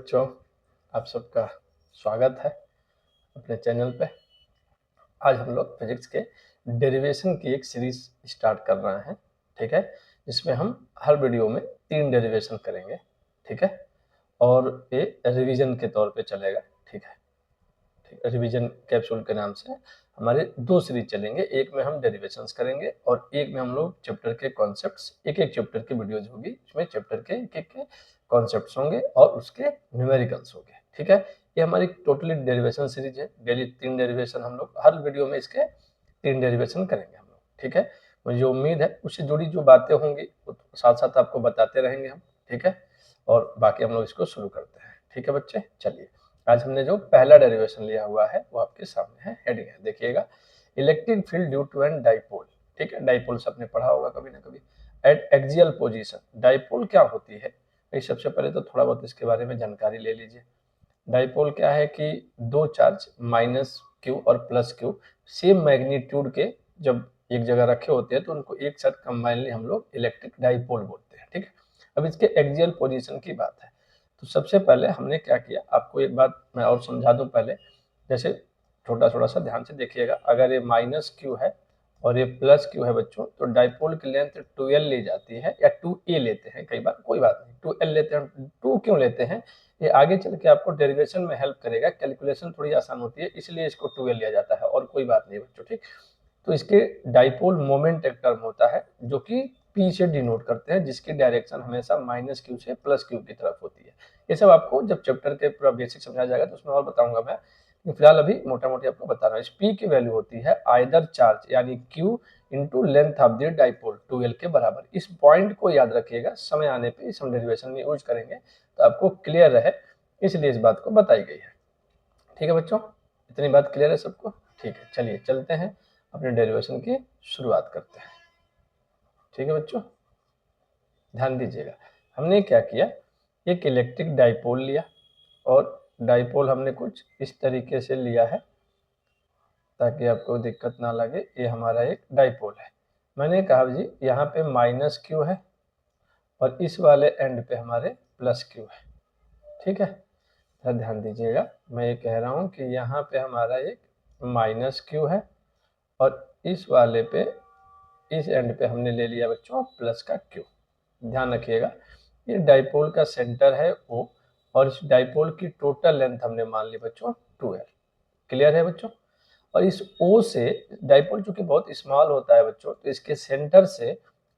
बच्चों, आप सबका स्वागत है अपने चैनल पे। आज हम लोग फिजिक्स के डेरिवेशन की एक सीरीज स्टार्ट कर रहे हैं, ठीक है, जिसमें हम हर वीडियो में 3 डेरिवेशन करेंगे, ठीक है, और ये रिवीजन के तौर पे चलेगा, ठीक है, रिवीजन कैप्सूल के नाम से हमारे 2 सीरीज चलेंगे। एक में हम डेरिवेशंस करेंगे और एक में हम लोग चैप्टर के कॉन्सेप्ट्स, एक चैप्टर की वीडियोज होगी, उसमें चैप्टर के एक के कॉन्सेप्ट्स होंगे और उसके न्यूमेरिकल्स होंगे, ठीक है। ये हमारी टोटली डेरिवेशन सीरीज है। डेली 3 डेरिवेशन हम लोग हर वीडियो में इसके 3 डेरिवेशन करेंगे हम लोग, ठीक है। मुझे उम्मीद है उससे जुड़ी जो बातें होंगी साथ साथ आपको बताते रहेंगे हम, ठीक है। और बाकी हम लोग इसको शुरू करते हैं, ठीक है बच्चे। चलिए, आज हमने जो पहला डेरिवेशन लिया हुआ है वो आपके सामने है, हेडिंग है, देखिएगा। Electric field due to an dipole, ठीक है। डाइपोल्स आपने पढ़ा होगा कभी ना कभी। एट एक्सियल पोजीशन, डाइपोल क्या होती है भाई? सबसे पहले तो थोड़ा बहुत इसके बारे में जानकारी ले लीजिए। डाइपोल क्या है कि दो चार्ज माइनस क्यू और प्लस क्यू सेम मैग्नीट्यूड के जब एक जगह रखे होते हैं तो उनको एक साथ कंबाइनली हम लोग इलेक्ट्रिक डाइपोल बोलते हैं, ठीक है। अब इसके एक्सियल पोजीशन की बात है, तो सबसे पहले हमने क्या किया, आपको एक बात मैं और समझा दूं पहले, जैसे थोड़ा सा ध्यान से देखिएगा। अगर ये माइनस क्यू है और ये प्लस क्यू है बच्चों, तो डाइपोल की लेंथ 2l ली जाती है या 2a लेते हैं कई बार, कोई बात नहीं, 2l लेते हैं। 2 क्यों लेते हैं, ये आगे चल के आपको डेरिवेशन में हेल्प करेगा, कैलकुलेशन थोड़ी आसान होती है, इसलिए इसको 2l लिया जाता है और कोई बात नहीं बच्चों, ठीक। तो इसके डाइपोल मोमेंट एक टर्म होता है जो कि P से डिनोट करते हैं, जिसकी डायरेक्शन हमेशा माइनस क्यू से प्लस क्यू की तरफ होती है। ये सब आपको जब चैप्टर के पूरा बेसिक समझाया जाएगा तो उसमें और बताऊंगा मैं, फिलहाल अभी मोटा मोटी आपको बता रहा हूँ। इस P की वैल्यू होती है आइदर चार्ज यानी Q into length of the dipole 2l के बराबर। इस पॉइंट को याद रखिएगा, समय आने पे इस हम डेरिवेशन में यूज करेंगे तो आपको क्लियर रहे, इसलिए इस बात को बताई गई है, ठीक है बच्चों। इतनी बात क्लियर है सबको? ठीक है, चलिए चलते हैं अपने डेरिवेशन की शुरुआत करते हैं, ठीक है बच्चों। ध्यान दीजिएगा, हमने क्या किया, एक इलेक्ट्रिक डाइपोल लिया और डाइपोल हमने कुछ इस तरीके से लिया है ताकि आपको दिक्कत ना लगे। ये हमारा एक डाइपोल है। मैंने कहा जी यहाँ पे माइनस क्यू है और इस वाले एंड पे हमारे प्लस क्यू है, ठीक है। ध्यान दीजिएगा, मैं ये कह रहा हूँ कि यहाँ पे हमारा एक माइनस क्यू है और इस वाले पे, इस एंड पे हमने ले लिया बच्चों प्लस का क्यू। ध्यान रखिएगा, ये डाइपोल का सेंटर है O और इस डाइपोल की टोटल लेंथ हमने मान ली बच्चों 2l। क्लियर है बच्चों? और इस O से डाइपोल चूंकि बहुत स्मॉल होता है बच्चों, तो इसके सेंटर से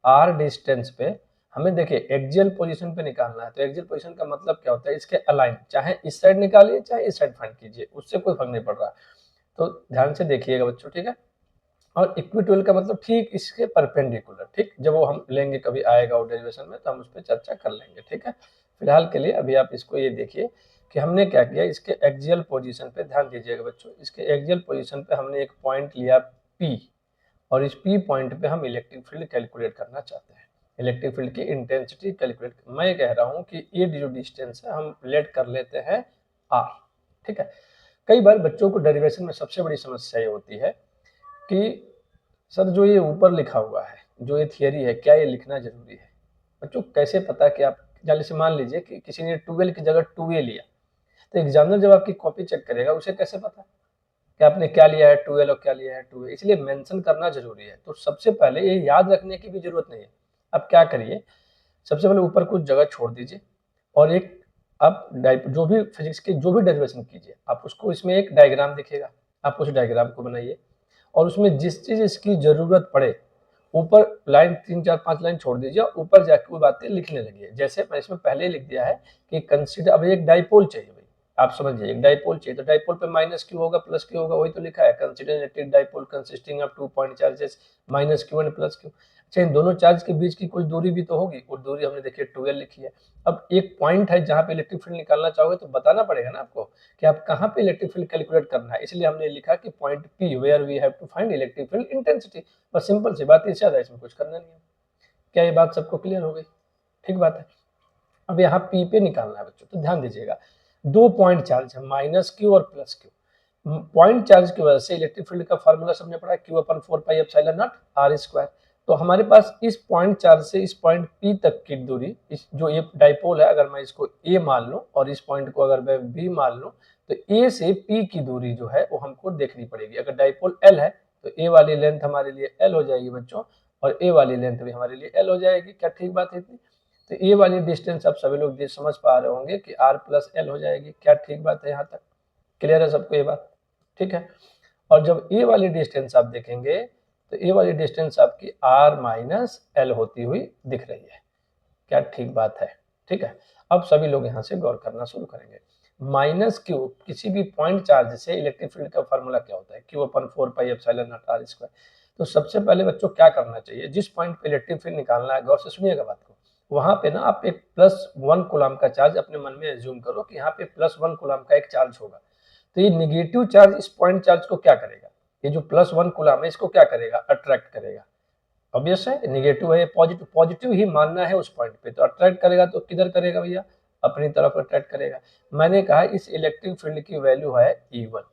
r डिस्टेंस पे हमें देखिए एक्सियल पोजीशन पे निकालना है। तो एक्सियल पोजीशन का मतलब क्या होता है, इसके अलाइन, चाहे इस साइड निकालिए चाहे इस साइड फाइंड कीजिए, उससे कोई फर्क नहीं पड़ रहा। तो ध्यान से देखिएगा बच्चों, ठीक है। और इक्विटोरियल का मतलब ठीक इसके परपेंडिकुलर, ठीक। जब वो हम लेंगे कभी आएगा वो डेरिवेशन में तो हम उस पर चर्चा कर लेंगे, ठीक है। फिलहाल के लिए अभी आप इसको ये देखिए कि हमने क्या किया, इसके एक्सियल पोजीशन पे ध्यान दीजिएगा बच्चों। इसके एक्सियल पोजीशन पे हमने एक पॉइंट लिया P और इस P पॉइंट पे हम इलेक्ट्रिक फील्ड कैलकुलेट करना चाहते हैं, इलेक्ट्रिक फील्ड की इंटेंसिटी कैलकुलेट। मैं कह रहा हूँ कि ये जो डिस्टेंस है हम लेट कर लेते हैं R, ठीक है। कई बार बच्चों को डेरिवेशन में सबसे बड़ी समस्या ये होती है कि सर जो ये ऊपर लिखा हुआ है, जो ये थियरी है, क्या ये लिखना जरूरी है? बच्चों कैसे पता कि आप, जैसे मान लीजिए कि किसी ने 12 की जगह 2a लिया, तो एग्जामिनर जब आपकी कॉपी चेक करेगा उसे कैसे पता कि आपने क्या लिया है 12 और क्या लिया है 2a? इसलिए मेंशन करना जरूरी है। तो सबसे पहले ये याद रखने की भी जरूरत नहीं है। अब क्या करिए, सबसे पहले ऊपर कुछ जगह छोड़ दीजिए और एक आप जो भी फिजिक्स के जो भी डेरिवेशन कीजिए, आप उसको इसमें एक डायग्राम दिखेगा, आप उस डायग्राम को बनाइए और उसमें जिस चीज इसकी जरूरत पड़े ऊपर लाइन 3 4 5 लाइन छोड़ दीजिए और ऊपर जाके वो बातें लिखने लगिए। जैसे मैं इसमें पहले ही लिख दिया है कि कंसीडर, अब एक डाइपोल चाहिए भाई, आप समझिए एक डाइपोल चाहिए, तो डाइपोल पे माइनस क्यू होगा प्लस क्यू होगा, वही तो लिखा है, consider electric dipole consisting of 2 point charges minus Q and plus Q. अच्छा, इन दोनों चार्ज के बीच की कुछ दूरी भी तो होगी, और दूरी हमने देखिए 2l लिखी है। अब एक पॉइंट है जहां पे इलेक्ट्रिक फील्ड निकालना चाहोगे तो बताना पड़ेगा ना आपको कि आप कहाँ पे इलेक्ट्रिक फील्ड कैलकुलेट करना है, इसलिए हमने लिखा कि point P where we have to find electric field intensity. बस सिंपल सी बात है, इससे ज्यादा इसमें कुछ करना नहीं है। क्या ये बात सबको क्लियर हो गई? ठीक बात है। अब यहाँ P पे निकालना है बच्चों, तो ध्यान दीजिएगा, 2 पॉइंट चार्ज है माइनस क्यू और प्लस क्यू। पॉइंट चार्ज की वजह से इलेक्ट्रिक फील्ड का फार्मूला सबने पढ़ा, Q/4 pi epsilon not R²। तो हमारे पास इस पॉइंट चार्ज से इस पॉइंट P तक की दूरी, इस जो ये डाइपोल है, अगर मैं इसको A मान लूं और इस पॉइंट को अगर मैं B मान लूं, तो A से P की दूरी जो है वो हमको देखनी पड़ेगी। अगर डाइपोल L है तो A वाली लेंथ हमारे लिए L हो जाएगी बच्चों, और A वाली लेंथ भी हमारे लिए L हो जाएगी। क्या ठीक बात है इतनी? तो A वाली डिस्टेंस आप सभी लोग समझ पा रहे होंगे कि R प्लस L हो जाएगी। क्या ठीक बात है? यहाँ तक क्लियर है सबको ये बात? ठीक है। और जब A वाली डिस्टेंस आप देखेंगे तो A वाली डिस्टेंस आपकी R माइनस L होती हुई दिख रही है। क्या ठीक बात है? ठीक है। अब सभी लोग यहाँ से गौर करना शुरू करेंगे। माइनस क्यू, किसी भी पॉइंट चार्ज से इलेक्ट्रिक फील्ड का फॉर्मूला क्या होता है? Q अपन 4πε0r²। तो सबसे पहले बच्चों क्या करना चाहिए, जिस पॉइंट पे इलेक्ट्रिक फील्ड निकालना है, गौर से सुनिएगा बात को, वहां पे ना आप एक +1 कूलम का चार्ज अपने मन में एज्यूम करो कि यहाँ पे +1 कूलम का एक चार्ज होगा। तो ये निगेटिव चार्ज इस पॉइंट चार्ज को क्या करेगा? ये जो +1 कूलम है इसको क्या करेगा? अट्रैक्ट करेगा। ऑब्वियस है, निगेटिव है, पॉजिटिव पॉजिटिव ही मानना है उस पॉइंट पे, तो अट्रैक्ट करेगा तो किधर करेगा भैया? अपनी तरफ अट्रैक्ट करेगा। मैंने कहा इस इलेक्ट्रिक फील्ड की वैल्यू है E1।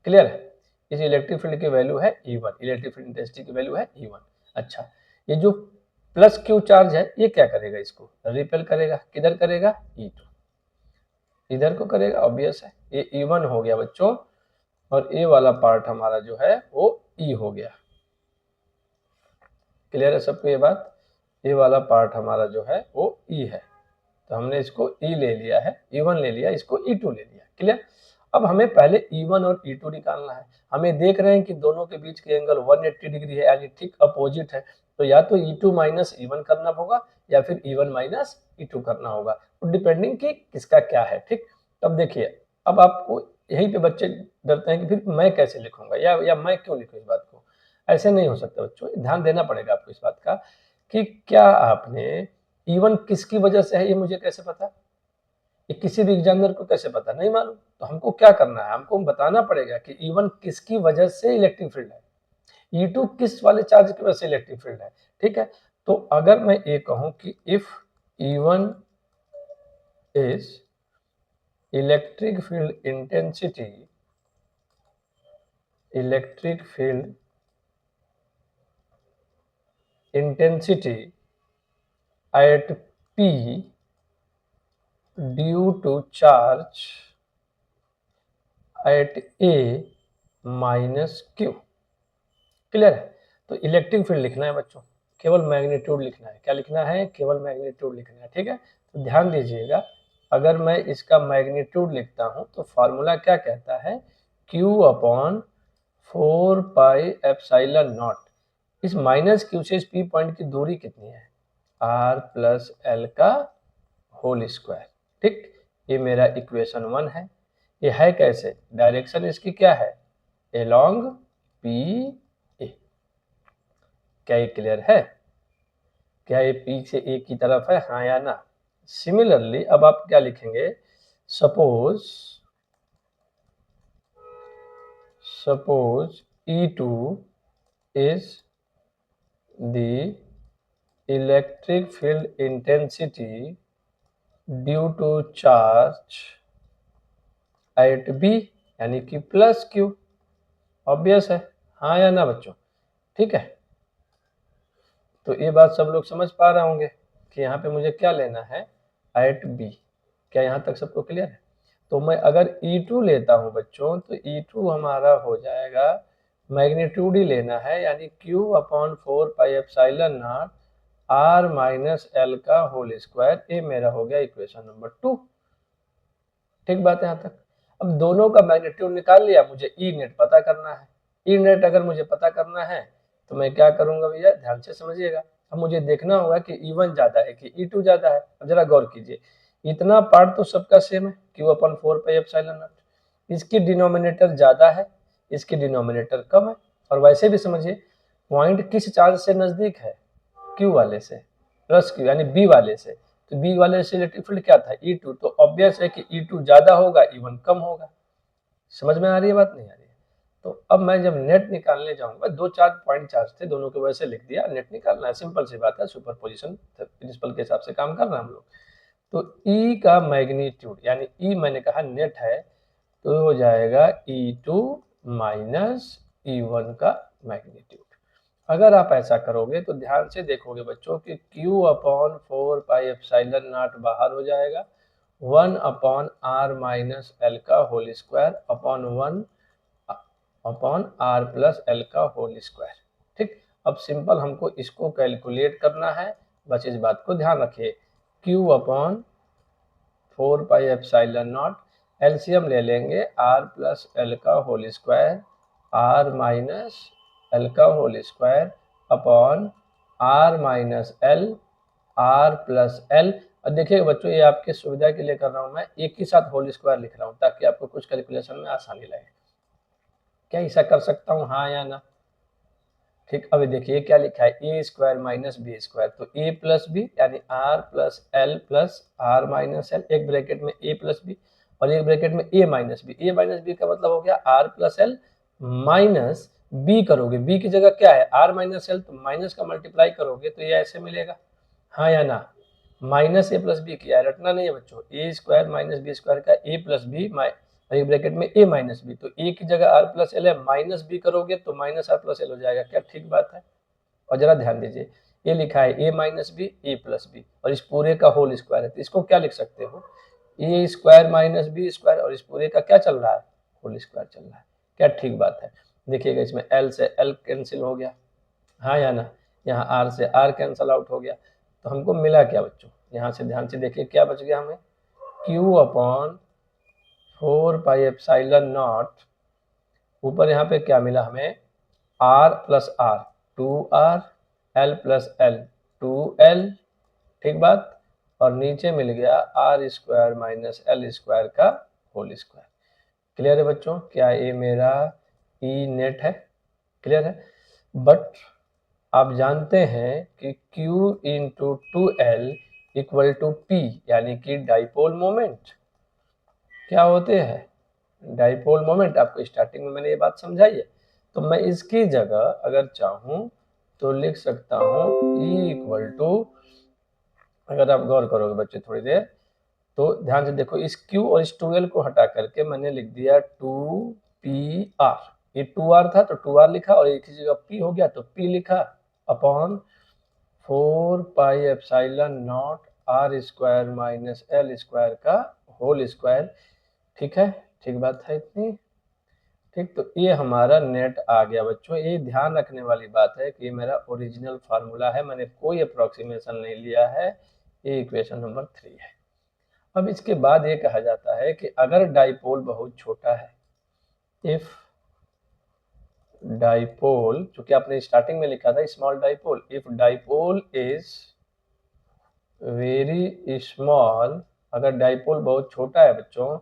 क्लियर है? इस इलेक्ट्रिक फील्ड की वैल्यू है E1, इलेक्ट्रिक फील्ड इंटेंसिटी की वैल्यू है E1। अच्छा, ये जो प्लस क्यू चार्ज है ये क्या करेगा? इसको रिपेल करेगा। किधर करेगा? E2, इधर को करेगा। ऑब्वियस है, ये E1 हो गया बच्चों, और ए वाला पार्ट हमारा जो है वो ई हो गया। क्लियर है सबको ये बात? ए वाला पार्ट हमारा जो है वो ई है, तो हमने इसको ई ले लिया है, E1 ले लिया, इसको E2 ले लिया। क्लियर? अब हमें पहले E1 और E2 निकालना है। हमें देख रहे हैं कि दोनों के बीच के एंगल 180 डिग्री है, यानी ठीक अपोजिट है। तो या तो E2 माइनस E1 करना होगा या फिर E1 माइनस E2 करना होगा, तो डिपेंडिंग कि किसका क्या है। ठीक, अब देखिए, अब आपको यहीं पे बच्चे डरते हैं कि फिर मैं कैसे लिखूंगा या मैं क्यों लिखूं इस बात को। ऐसे नहीं हो सकता बच्चों, ध्यान देना पड़ेगा आपको इस बात का कि क्या आपने E1 किसकी वजह से है ये मुझे कैसे पता? ये किसी भी एग्जामिनर को कैसे पता? नहीं मालूम। तो हमको क्या करना है, हमको बताना पड़ेगा कि E1 किसकी वजह से इलेक्ट्रिक फील्ड है, E2 किस वाले चार्ज की वजह से इलेक्ट्रिक फील्ड है। ठीक है, तो अगर मैं ये कहूं कि if E1 is electric field intensity, electric field intensity at P due to charge at A minus Q। Clear है? तो इलेक्ट्रिक फील्ड लिखना है बच्चों, केवल मैग्नीट्यूड लिखना है। क्या लिखना है? केवल मैग्नीट्यूड लिखना है। ठीक है, तो ध्यान दीजिएगा, अगर मैं इसका मैग्नीट्यूड लिखता हूं तो फॉर्मूला क्या कहता है? Q upon 4πε0। इस माइनस Q से इस P पॉइंट की दूरी कितनी है? R प्लस L का होल स्क्वायर। ठीक, ये मेरा इक्वेशन 1 है। ये है कैसे? डायरेक्शन इसकी क्या है? Along P A. क्या ये क्लियर है? क्या ये पी से ए की तरफ है, हाँ या ना? सिमिलरली अब आप क्या लिखेंगे? Suppose E2 is the electric field intensity due to charge at B, यानी कि प्लस Q। ऑब्वियस है, हाँ या ना बच्चों? ठीक है, तो ये बात सब लोग समझ पा रहे होंगे कि यहाँ पे मुझे क्या लेना है? At B. क्या यहाँ तक सबको क्लियर है? तो मैं अगर E2 लेता हूँ बच्चों, तो E2 हमारा हो जाएगा, मैग्नीट्यूड ही लेना है, यानी Q upon 4πε0 R minus L का होल स्क्वायर। ये मेरा हो गया इक्वेशन नंबर 2। ठीक बात है यहाँ तक? अब दोनों का मैग्नीट्यूड निकाल लिया, मुझे ई नेट पता करना है। ई नेट अगर मुझे पता करना है तो मैं क्या करूंगा भैया, ध्यान से समझिएगा। अब मुझे देखना होगा कि E1 ज्यादा है कि E2 ज्यादा है। अब जरा गौर कीजिए, इतना पार्ट तो सबका सेम है, Q अपन 4πε0। इसकी डिनोमिनेटर ज्यादा है, इसकी डिनोमिनेटर कम है। और वैसे भी समझिए, पॉइंट किस चार्ज से नजदीक है? Q वाले से, प्लस Q यानी B वाले से। तो बी वाले से इलेक्ट्रिक फील्ड क्या था? E2। तो ऑब्वियस है कि E2 ज्यादा होगा, E1 कम होगा। समझ में आ रही है बात, नहीं आ रही है? तो अब मैं जब नेट निकालने जाऊंगा, दो चार पॉइंट चार्ज थे, दोनों के वजह से लिख दिया। नेट निकालना है, सिंपल सी बात है, सुपरपोजिशन प्रिंसिपल के हिसाब से काम कर रहे हैं हम लोग। तो E का मैग्नीट्यूड, यानी E मैंने कहा नेट है, तो हो जाएगा E2 माइनस E1 का मैग्नीट्यूड। अगर आप ऐसा करोगे तो ध्यान से देखोगे बच्चों कि Q अपॉन 4πε0 बाहर हो जाएगा, 1 अपॉन r माइनस एल का whole square upon 1 upon r plus L का होल स्क्वायर। ठीक, अब सिंपल हमको इसको कैलकुलेट करना है, बस इस बात को ध्यान रखिए। Q अपॉन 4πε0 एलसीएम ले लेंगे, r प्लस एल का whole square r minus L का whole square upon r minus L r plus L. और देखिए बच्चों, ये आपके सुविधा के लिए कर रहा हूँ, मैं एक ही साथ होल स्क्वायर लिख रहा हूँ ताकि आपको कुछ कैलकुलेशन में आसानी लगे। क्या ऐसा कर सकता हूँ, हाँ या ना? ठीक, अभी देखिए क्या लिखा है, A square minus B square, तो ए प्लस बी यानी R plus L plus R minus L, एक ब्रैकेट में ए प्लस बी और एक ब्रैकेट में A minus B. A minus B का मतलब हो गया R plus L minus B करोगे, बी की जगह क्या है आर माइनस एल, तो माइनस का मल्टीप्लाई करोगे तो ये ऐसे मिलेगा, हाँ या ना? माइनस ए प्लस बी किया है, रटना नहीं है बच्चों, ए स्क्वायर माइनस बी स्क्वायर का ए प्लस बी और एक ब्रैकेट में ए माइनस बी, तो ए की जगह आर प्लस एल है, माइनस बी करोगे तो माइनस आर प्लस एल हो जाएगा। क्या ठीक बात है? और जरा ध्यान दीजिए, ये लिखा है ए माइनस बी ए प्लस बी और इस पूरे का होल स्क्वायर है, तो इसको क्या लिख सकते हो, ए स्क्वायर माइनस बी स्क्वायर और इस पूरे का क्या चल रहा है, होल स्क्वायर चल रहा है। क्या ठीक बात है? देखिएगा इसमें एल से एल कैंसिल हो गया, हाँ या ना? यहाँ आर से आर कैंसिल आउट हो गया, तो हमको मिला क्या बच्चों, यहाँ से ध्यान से देखिए क्या बच गया हमें, क्यू अपॉन 4πε0, ऊपर यहाँ पे क्या मिला हमें, r plus r 2r, l plus l 2l, ठीक बात, और नीचे मिल गया r square minus L square का होल स्क्वायर। क्लियर है बच्चों? क्या ये मेरा ई नेट है? क्लियर है? बट आप जानते हैं कि Q into 2L equal to P, यानी कि डाइपोल मोमेंट क्या होते हैं, डाइपोल मोमेंट। आपको स्टार्टिंग में मैंने ये बात समझाई है, तो मैं इसकी जगह अगर चाहूँ तो लिख सकता हूँ E इक्वल टू, अगर आप गौर करोगे बच्चे थोड़ी देर तो ध्यान से देखो, इस Q और इस 2L को हटा करके मैंने लिख दिया 2PR, ये 2R था तो 2R लिखा और एक ही जगह P हो गया तो P लिखा upon 4πε0 R square minus L square का होल स्क्वायर। ठीक है, ठीक बात है इतनी? ठीक, तो ये हमारा नेट आ गया बच्चों। ये ध्यान रखने वाली बात है कि ये मेरा ओरिजिनल फार्मूला है, मैंने कोई अप्रोक्सीमेशन नहीं लिया है। ये इक्वेशन नंबर 3 है। अब इसके बाद ये कहा जाता है कि अगर डाइपोल बहुत छोटा है, इफ डाइपोल, जो कि आपने स्टार्टिंग में लिखा था small dipole, if dipole is very small, अगर डाइपोल बहुत छोटा है बच्चों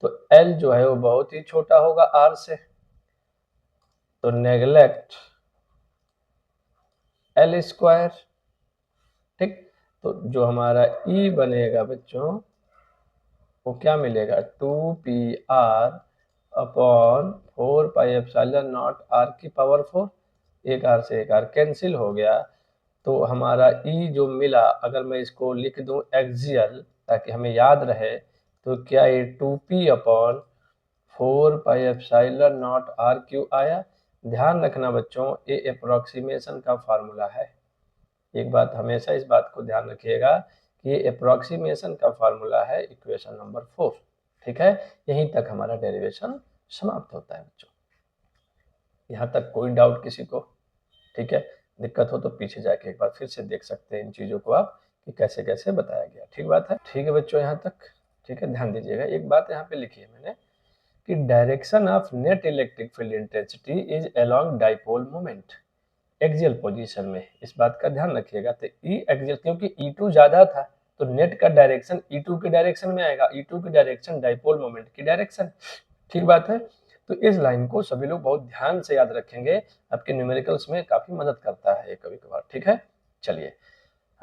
तो L जो है वो बहुत ही छोटा होगा R से, तो नेगलेक्ट L स्क्वायर। ठीक, तो जो हमारा E बनेगा बच्चों वो क्या मिलेगा, 2PR अपॉन 4πε0 R की पावर 4, एक R से एक R कैंसिल हो गया, तो हमारा E जो मिला, अगर मैं इसको लिख दूं एक्सियल ताकि हमें याद रहे, तो क्या ये 2P अपॉन 4πε0 R क्यू आया। ध्यान रखना बच्चों, ये अप्रोक्सीमेशन का फार्मूला है, एक बात हमेशा इस बात को ध्यान रखिएगा कि ये अप्रोक्सीमेशन का फार्मूला है इक्वेशन नंबर 4। ठीक है, यहीं तक हमारा डेरिवेशन समाप्त होता है बच्चों। यहाँ तक कोई डाउट किसी को? ठीक है, दिक्कत हो तो पीछे जाके एक बार फिर से देख सकते हैं इन चीज़ों को आप कि कैसे कैसे बताया गया। ठीक बात है? ठीक है बच्चों, यहाँ तक ठीक है। ध्यान दीजिएगा, एक बात यहाँ पे लिखी है मैंने कि direction of net electric field intensity is along dipole moment axial position में, इस बात का ध्यान रखिएगा। तो ई एक्सियल, क्योंकि E2 ज़्यादा था तो नेट का डायरेक्शन E2 के डायरेक्शन में आएगा, E2 की डायरेक्शन डाइपोल मोमेंट की डायरेक्शन। ठीक बात है? तो इस लाइन को सभी लोग बहुत ध्यान से याद रखेंगे, आपके न्यूमेरिकल्स में काफ़ी मदद करता है ये कभी कभार। ठीक है, चलिए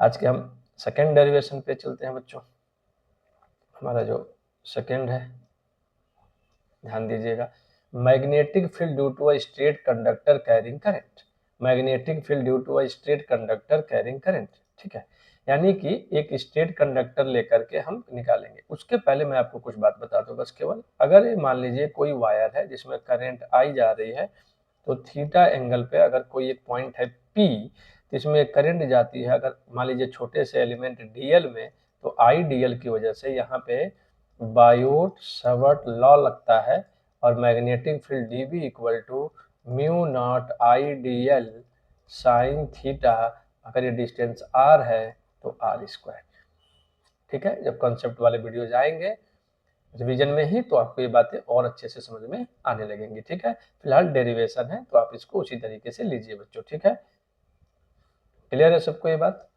आज के हम सेकेंड डेरिवेशन पे चलते हैं बच्चों। हमारा जो सेकेंड है, ध्यान दीजिएगा, magnetic field due to a straight conductor carrying current, magnetic field due to a straight conductor carrying current. ठीक है, यानी कि एक स्ट्रेट कंडक्टर लेकर के हम निकालेंगे। उसके पहले मैं आपको कुछ बात बता दूं बस केवल, अगर मान लीजिए कोई वायर है जिसमें करंट आई जा रही है तो थीटा एंगल पे अगर कोई एक पॉइंट है P, तो इसमें करंट जाती है, अगर मान लीजिए छोटे से एलिमेंट dl में, तो आई dl की वजह से यहाँ पे बायोट सावर्ट लॉ लगता है, और magnetic field dB equal to mu naught I dl sine theta, अगर ये डिस्टेंस r है तो r²। ठीक है, जब कॉन्सेप्ट वाले वीडियो जाएंगे रिवीजन में ही, तो आपको ये बातें और अच्छे से समझ में आने लगेंगी। ठीक है, फिलहाल डेरिवेशन है तो आप इसको उसी तरीके से लीजिए बच्चों। ठीक है, क्लियर है सबको ये बात?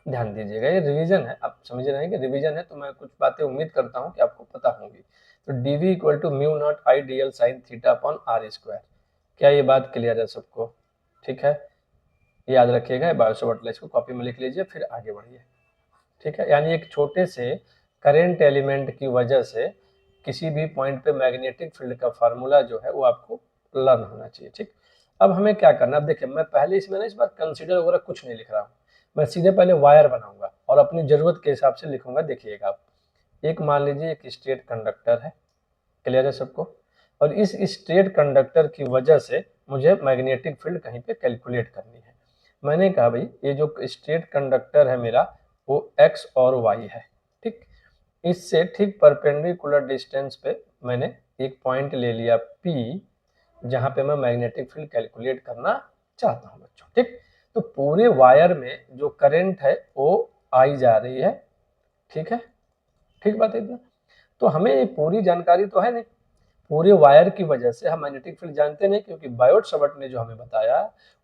ध्यान दीजिएगा, ये रिवीजन है, आप समझ रहे हैं कि रिवीजन है, तो मैं कुछ बातें उम्मीद करता हूँ कि आपको पता होंगी। तो dv equal to mu naught I dl sine theta upon r²। क्या ये बात क्लियर है सबको? ठीक है, याद रखिएगा, बायोसोवर्ट इसको कॉपी में लिख लीजिए, फिर आगे बढ़िए। ठीक है, यानी एक छोटे से करंट एलिमेंट की वजह से किसी भी पॉइंट पे मैग्नेटिक फील्ड का फार्मूला जो है वो आपको लर्न होना चाहिए। ठीक, अब हमें क्या करना, अब देखिए मैं पहले इसमें ना इस बार कंसीडर वगैरह कुछ नहीं लिख रहा हूँ, मैं सीधे पहले वायर बनाऊंगा और अपनी जरूरत के हिसाब से लिखूंगा। देखिएगा आप, एक मान लीजिए एक स्ट्रेट कंडक्टर है, क्लियर है सबको, और इस स्ट्रेट कंडक्टर की वजह से मुझे मैग्नेटिक फील्ड कहीं पे कैलकुलेट करनी है। मैंने कहा भाई ये जो स्ट्रेट कंडक्टर है मेरा वो x और y है। ठीक, इससे ठीक परपेंडिकुलर डिस्टेंस पे मैंने एक पॉइंट ले लिया P, जहां पे मैं मैग्नेटिक फील्ड कैलकुलेट करना चाहता हूं बच्चों। ठीक, तो पूरे वायर में जो करंट है वो आई जा रही है। ठीक है, ठीक बात है इतना, तो हमें ये पूरी जानकारी तो है नहीं, पूरे वायर की वजह से हम मैग्नेटिक फील्ड जानते नहीं, क्योंकि बायोट सावर्ट ने जो हमें बताया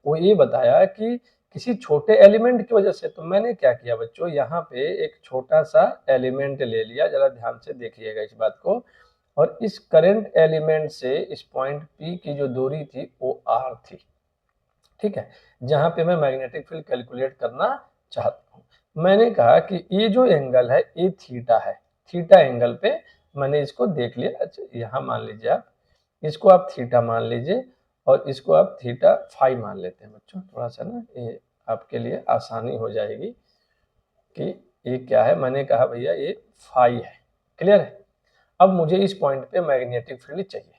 वो ये बताया कि किसी छोटे एलिमेंट की वजह से। तो मैंने क्या किया बच्चों, यहाँ पे एक छोटा सा एलिमेंट ले लिया, जरा ध्यान से देखिएगा इस बात को, और इस करंट एलिमेंट से इस पॉइंट P की जो दूरी थी वो r थी। ठीक है, जहां पे मैं मैग्नेटिक फील्ड कैलकुलेट करना चाहता हूं। मैंने कहा कि ये जो एंगल है ये थीटा है, थीटा एंगल पे मैंने इसको देख लिया। अच्छा, यहाँ मान लीजिए आप इसको आप थीटा मान लीजिए, और इसको आप थीटा फाई मान लेते हैं बच्चों, थोड़ा सा ना ये आपके लिए आसानी हो जाएगी कि ये क्या है। मैंने कहा भैया ये फाई है, क्लियर है। अब मुझे इस पॉइंट पे मैग्नेटिक फील्ड चाहिए,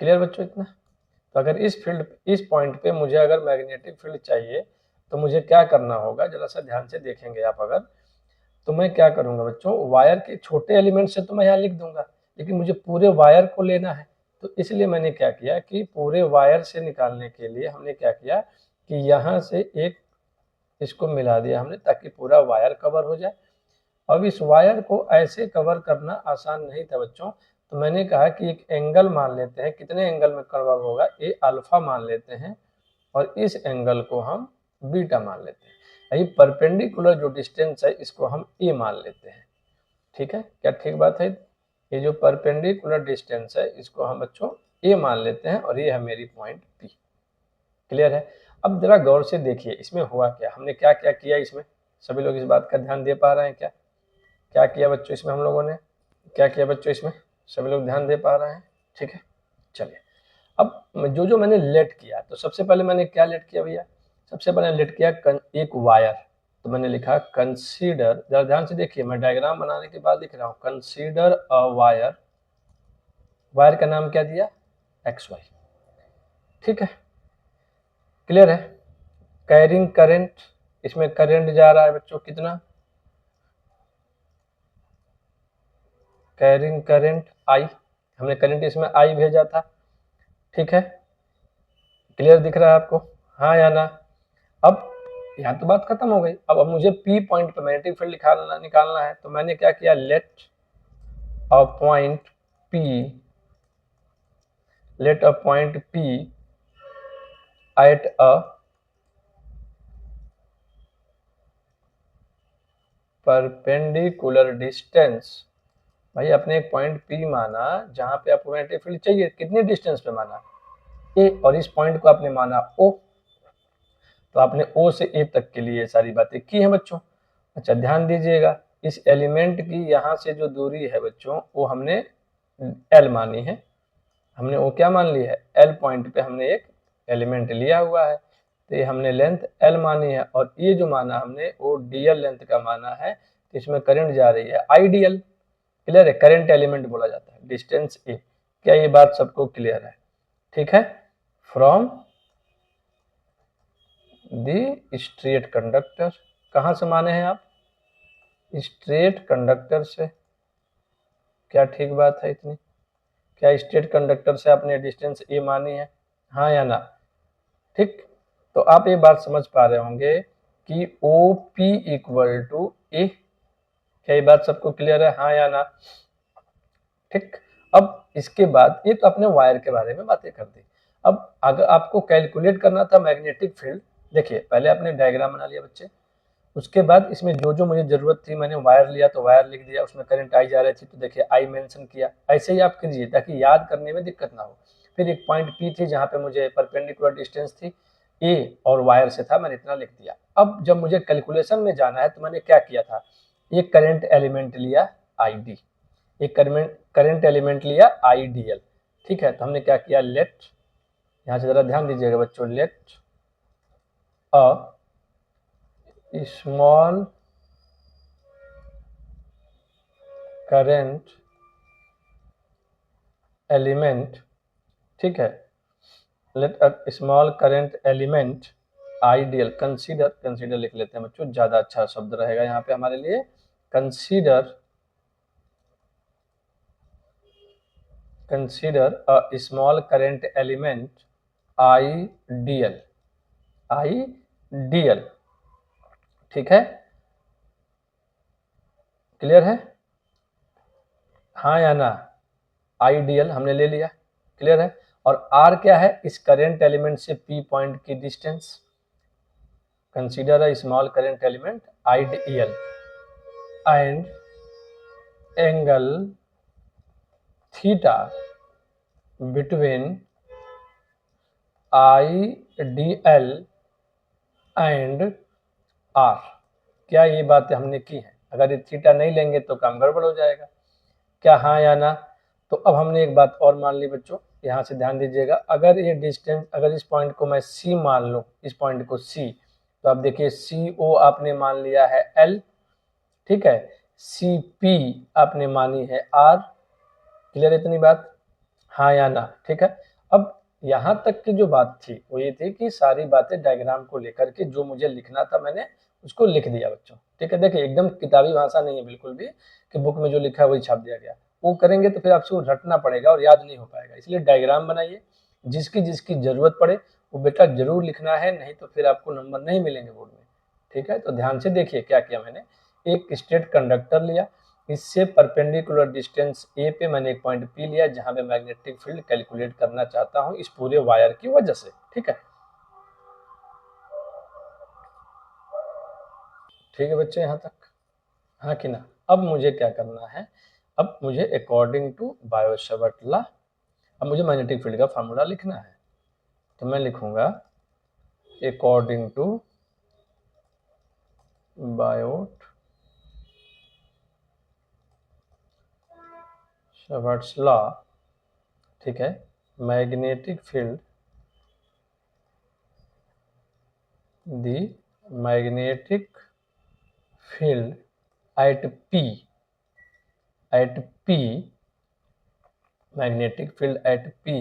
क्लियर बच्चों इतना? तो अगर इस पॉइंट पे मुझे अगर मैग्नेटिक फील्ड चाहिए तो मुझे क्या करना होगा, जरा सा ध्यान से देखेंगे आप अगर, तो मैं क्या करूंगा बच्चों, वायर के छोटे एलिमेंट से तो मैं यहाँ लिख दूंगा, लेकिन मुझे पूरे वायर को लेना है। तो इसलिए मैंने क्या किया कि पूरे वायर से निकालने के लिए हमने क्या किया कि यहाँ से एक इसको मिला दिया हमने, ताकि पूरा वायर कवर हो जाए। अब इस वायर को ऐसे कवर करना आसान नहीं था बच्चों, तो मैंने कहा कि एक एंगल मान लेते हैं, कितने एंगल में कवर होगा, ये अल्फा मान लेते हैं, और इस एंगल को हम बीटा मान लेते हैं। ये परपेंडिकुलर जो डिस्टेंस है इसको हम ए मान लेते हैं। ठीक है, क्या ठीक बात है? ये जो परपेंडिकुलर डिस्टेंस है इसको हम बच्चों ए मान लेते हैं, और ये है मेरी पॉइंट पी, क्लियर है। अब जरा गौर से देखिए इसमें हुआ क्या, हमने क्या क्या किया इसमें, सभी लोग इस बात का ध्यान दे पा रहे हैं क्या? क्या किया बच्चों इसमें हम लोगों ने, क्या किया बच्चों इसमें, सभी लोग ध्यान दे पा रहे हैं? ठीक है, चलिए अब जो जो मैंने लेट किया, तो सबसे पहले मैंने क्या लेट किया भैया, सबसे पहले लेट किया एक वायर। तो मैंने लिखा कंसीडर, जरा ध्यान से देखिए, मैं डायग्राम बनाने के बाद लिख रहा हूं, कंसीडर अ वायर, वायर का नाम क्या दिया, एक्स वाई। ठीक है, क्लियर है। कैरिंग करंट, इसमें करंट जा रहा है बच्चों कितना, कैरिंग करंट आई, हमने करंट इसमें आई भेजा था। ठीक है, क्लियर दिख रहा है आपको, हाँ या ना? अब यहाँ तो बात खत्म हो गई। अब मुझे P पॉइंट पे मैग्नेटिक फील्ड निकालना है, तो मैंने क्या किया, let a point P, let a point P at a perpendicular distance. भाई अपने एक पॉइंट P माना जहां पे आपको मैग्नेटिक फील्ड चाहिए, कितने डिस्टेंस पे माना, A, और इस पॉइंट को आपने माना O, तो आपने O से A तक के लिए सारी बातें की हैं बच्चों। अच्छा ध्यान दीजिएगा, इस एलिमेंट की यहाँ से जो दूरी है बच्चों वो हमने L मानी है, हमने वो क्या मान ली है, L पॉइंट पे हमने एक एलिमेंट लिया हुआ है, तो ये हमने लेंथ L मानी है, और ये जो माना हमने वो DL लेंथ का माना है, तो इसमें करंट जा रही है IDL, क्लियर है, करंट एलिमेंट बोला जाता है डिस्टेंस A। क्या ये बात सबको क्लियर है? ठीक है, फ्रॉम द स्ट्रेट कंडक्टर। कहाँ से माने हैं आप? स्ट्रेट कंडक्टर से। क्या ठीक बात है इतनी? क्या स्ट्रेट कंडक्टर से आपने डिस्टेंस ए मानी है? हाँ या ना? ठीक, तो आप ये बात समझ पा रहे होंगे कि ओ पी इक्वल टू ए। क्या ये बात सबको क्लियर है? हाँ या ना? ठीक, अब इसके बाद ये तो अपने वायर के बारे में बातें कर दी। अब अगर आपको कैलकुलेट करना था मैग्नेटिक फील्ड, देखिए पहले आपने डायग्राम बना लिया बच्चे, उसके बाद इसमें जो जो मुझे जरूरत थी मैंने वायर लिया तो वायर लिख दिया, उसमें करंट आई जा रही थी तो देखिए आई मेंशन किया। ऐसे ही आप कीजिए ताकि याद करने में दिक्कत ना हो। फिर एक पॉइंट पी थी जहाँ पे मुझे परपेंडिकुलर डिस्टेंस थी ए और वायर से था, मैंने इतना लिख दिया। अब जब मुझे कैलकुलेशन में जाना है तो मैंने क्या किया था, एक करंट एलिमेंट लिया आई डी, एक करंट एलिमेंट लिया आई डी एल। ठीक है, तो हमने क्या किया, लेट, यहाँ से जरा ध्यान दीजिएगा बच्चों, let a small current element, ठीक है, let a small current element I dl, consider लिख लेते हैं बच्चों, ज्यादा अच्छा शब्द रहेगा यहाँ पे हमारे लिए। Consider a small current element ideal, ideal, ठीक है, क्लियर है? हाँ या ना? आइडियल हमने ले लिया, क्लियर है? और आर क्या है, इस करंट एलिमेंट से पी पॉइंट की distance. Consider a small current element I dl and angle theta between I dl and r. क्या ये बातें हमने की हैं? अगर ये थीटा नहीं लेंगे तो काम गड़बड़ हो जाएगा। क्या हाँ या ना? तो अब हमने एक बात और मान ली बच्चों, यहाँ से ध्यान दीजिएगा, अगर ये डिस्टेंस, अगर इस पॉइंट को मैं सी मान लूँ, इस पॉइंट को सी, तो आप देखिए सी ओ आपने मान लिया है एल, ठीक है, सी पी आपने मानी है आर। क्लियर है इतनी बात? हाँ या ना? ठीक है, अब यहाँ तक की जो बात थी वो ये थी कि सारी बातें डायग्राम को लेकर के जो मुझे लिखना था मैंने उसको लिख दिया बच्चों। ठीक है, देखिए एकदम किताबी भाषा नहीं है बिल्कुल भी कि बुक में जो लिखा है वही छाप दिया गया, वो करेंगे तो फिर आपसे रटना पड़ेगा और याद नहीं हो पाएगा। इसलिए डायग्राम बनाइए, जिसकी जिसकी जरूरत पड़े वो बेटा जरूर लिखना है, नहीं तो फिर आपको नंबर नहीं मिलेंगे बोर्ड में। ठीक है, तो ध्यान से देखिए क्या किया मैंने। एक स्ट्रेट कंडक्टर लिया, इससे परपेंडिकुलर डिस्टेंस ए पे मैंने एक पॉइंट पी लिया जहां पे मैग्नेटिक फील्ड कैलकुलेट करना चाहता हूं इस पूरे वायर की वजह से। ठीक है, ठीक है बच्चे यहाँ तक? हाँ कि ना? अब मुझे क्या करना है, अब मुझे अकॉर्डिंग टू बायो-सावर्त लॉ अब मुझे मैग्नेटिक फील्ड का फार्मूला लिखना है। तो मैं लिखूंगा अकॉर्डिंग टू बायो-सावर्त लॉ, ठीक है, magnetic field, the magnetic field at P, magnetic field at P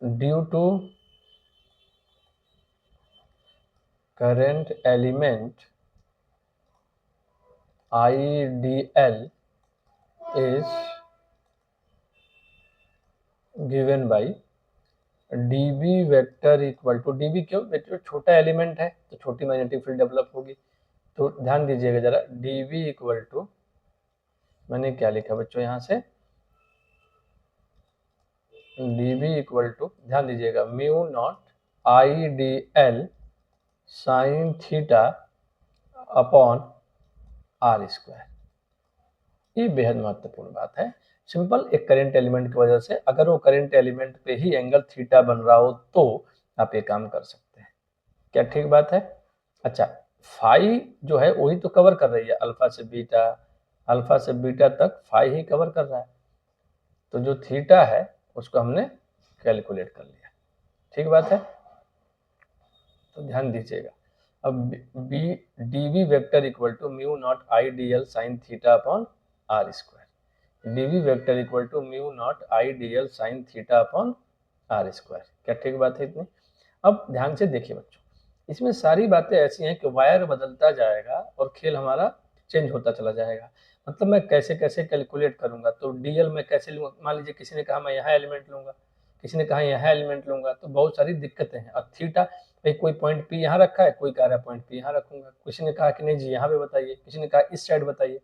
due to current element IDL is given by dB vector equal to, dB क्यों? Vector छोटा एलिमेंट है तो छोटी मैग्नेटिक फील्ड डेवलप होगी। तो ध्यान दीजिएगा जरा, dB इक्वल टू, मैंने क्या लिखा बच्चों यहाँ से, dB इक्वल टू, ध्यान दीजिएगा, mu naught IDL sine theta upon r square. ये बेहद महत्वपूर्ण बात है। सिंपल, एक करंट एलिमेंट की वजह से अगर वो करंट एलिमेंट पे ही एंगल थीटा बन रहा हो तो आप ये काम कर सकते हैं। क्या ठीक बात है? अच्छा, फाई जो है वही तो कवर कर रही है, अल्फा से बीटा तक फाई ही कवर कर रहा है। तो जो थीटा है उसको हमने कैलकुलेट कर लिया। ठीक बात है? तो ध्यान दीजिएगा, अब B d v vector equal to mu naught I d l sine theta upon r square, d v vector equal to mu naught I d l sine theta upon r square. क्या ठीक बात है इतनी? अब ध्यान से देखिए बच्चों, इसमें सारी बातें ऐसी हैं कि वायर बदलता जाएगा और खेल हमारा चेंज होता चला जाएगा। मतलब मैं कैसे कैसे कैलकुलेट करूंगा, तो डीएल मैं कैसे लूँगा, मान लीजिए किसी ने कहा मैं यहाँ एलिमेंट लूँगा, किसी ने कहा यहाँ एलिमेंट लूँगा, तो बहुत सारी दिक्कतें हैं। और थीटा भाई कोई पॉइंट पी यहाँ रखा है, कोई कह रहा है पॉइंट पी यहाँ रखूँगा, किसी ने कहा कि नहीं जी यहाँ पे बताइए, किसी ने कहा इस साइड बताइए,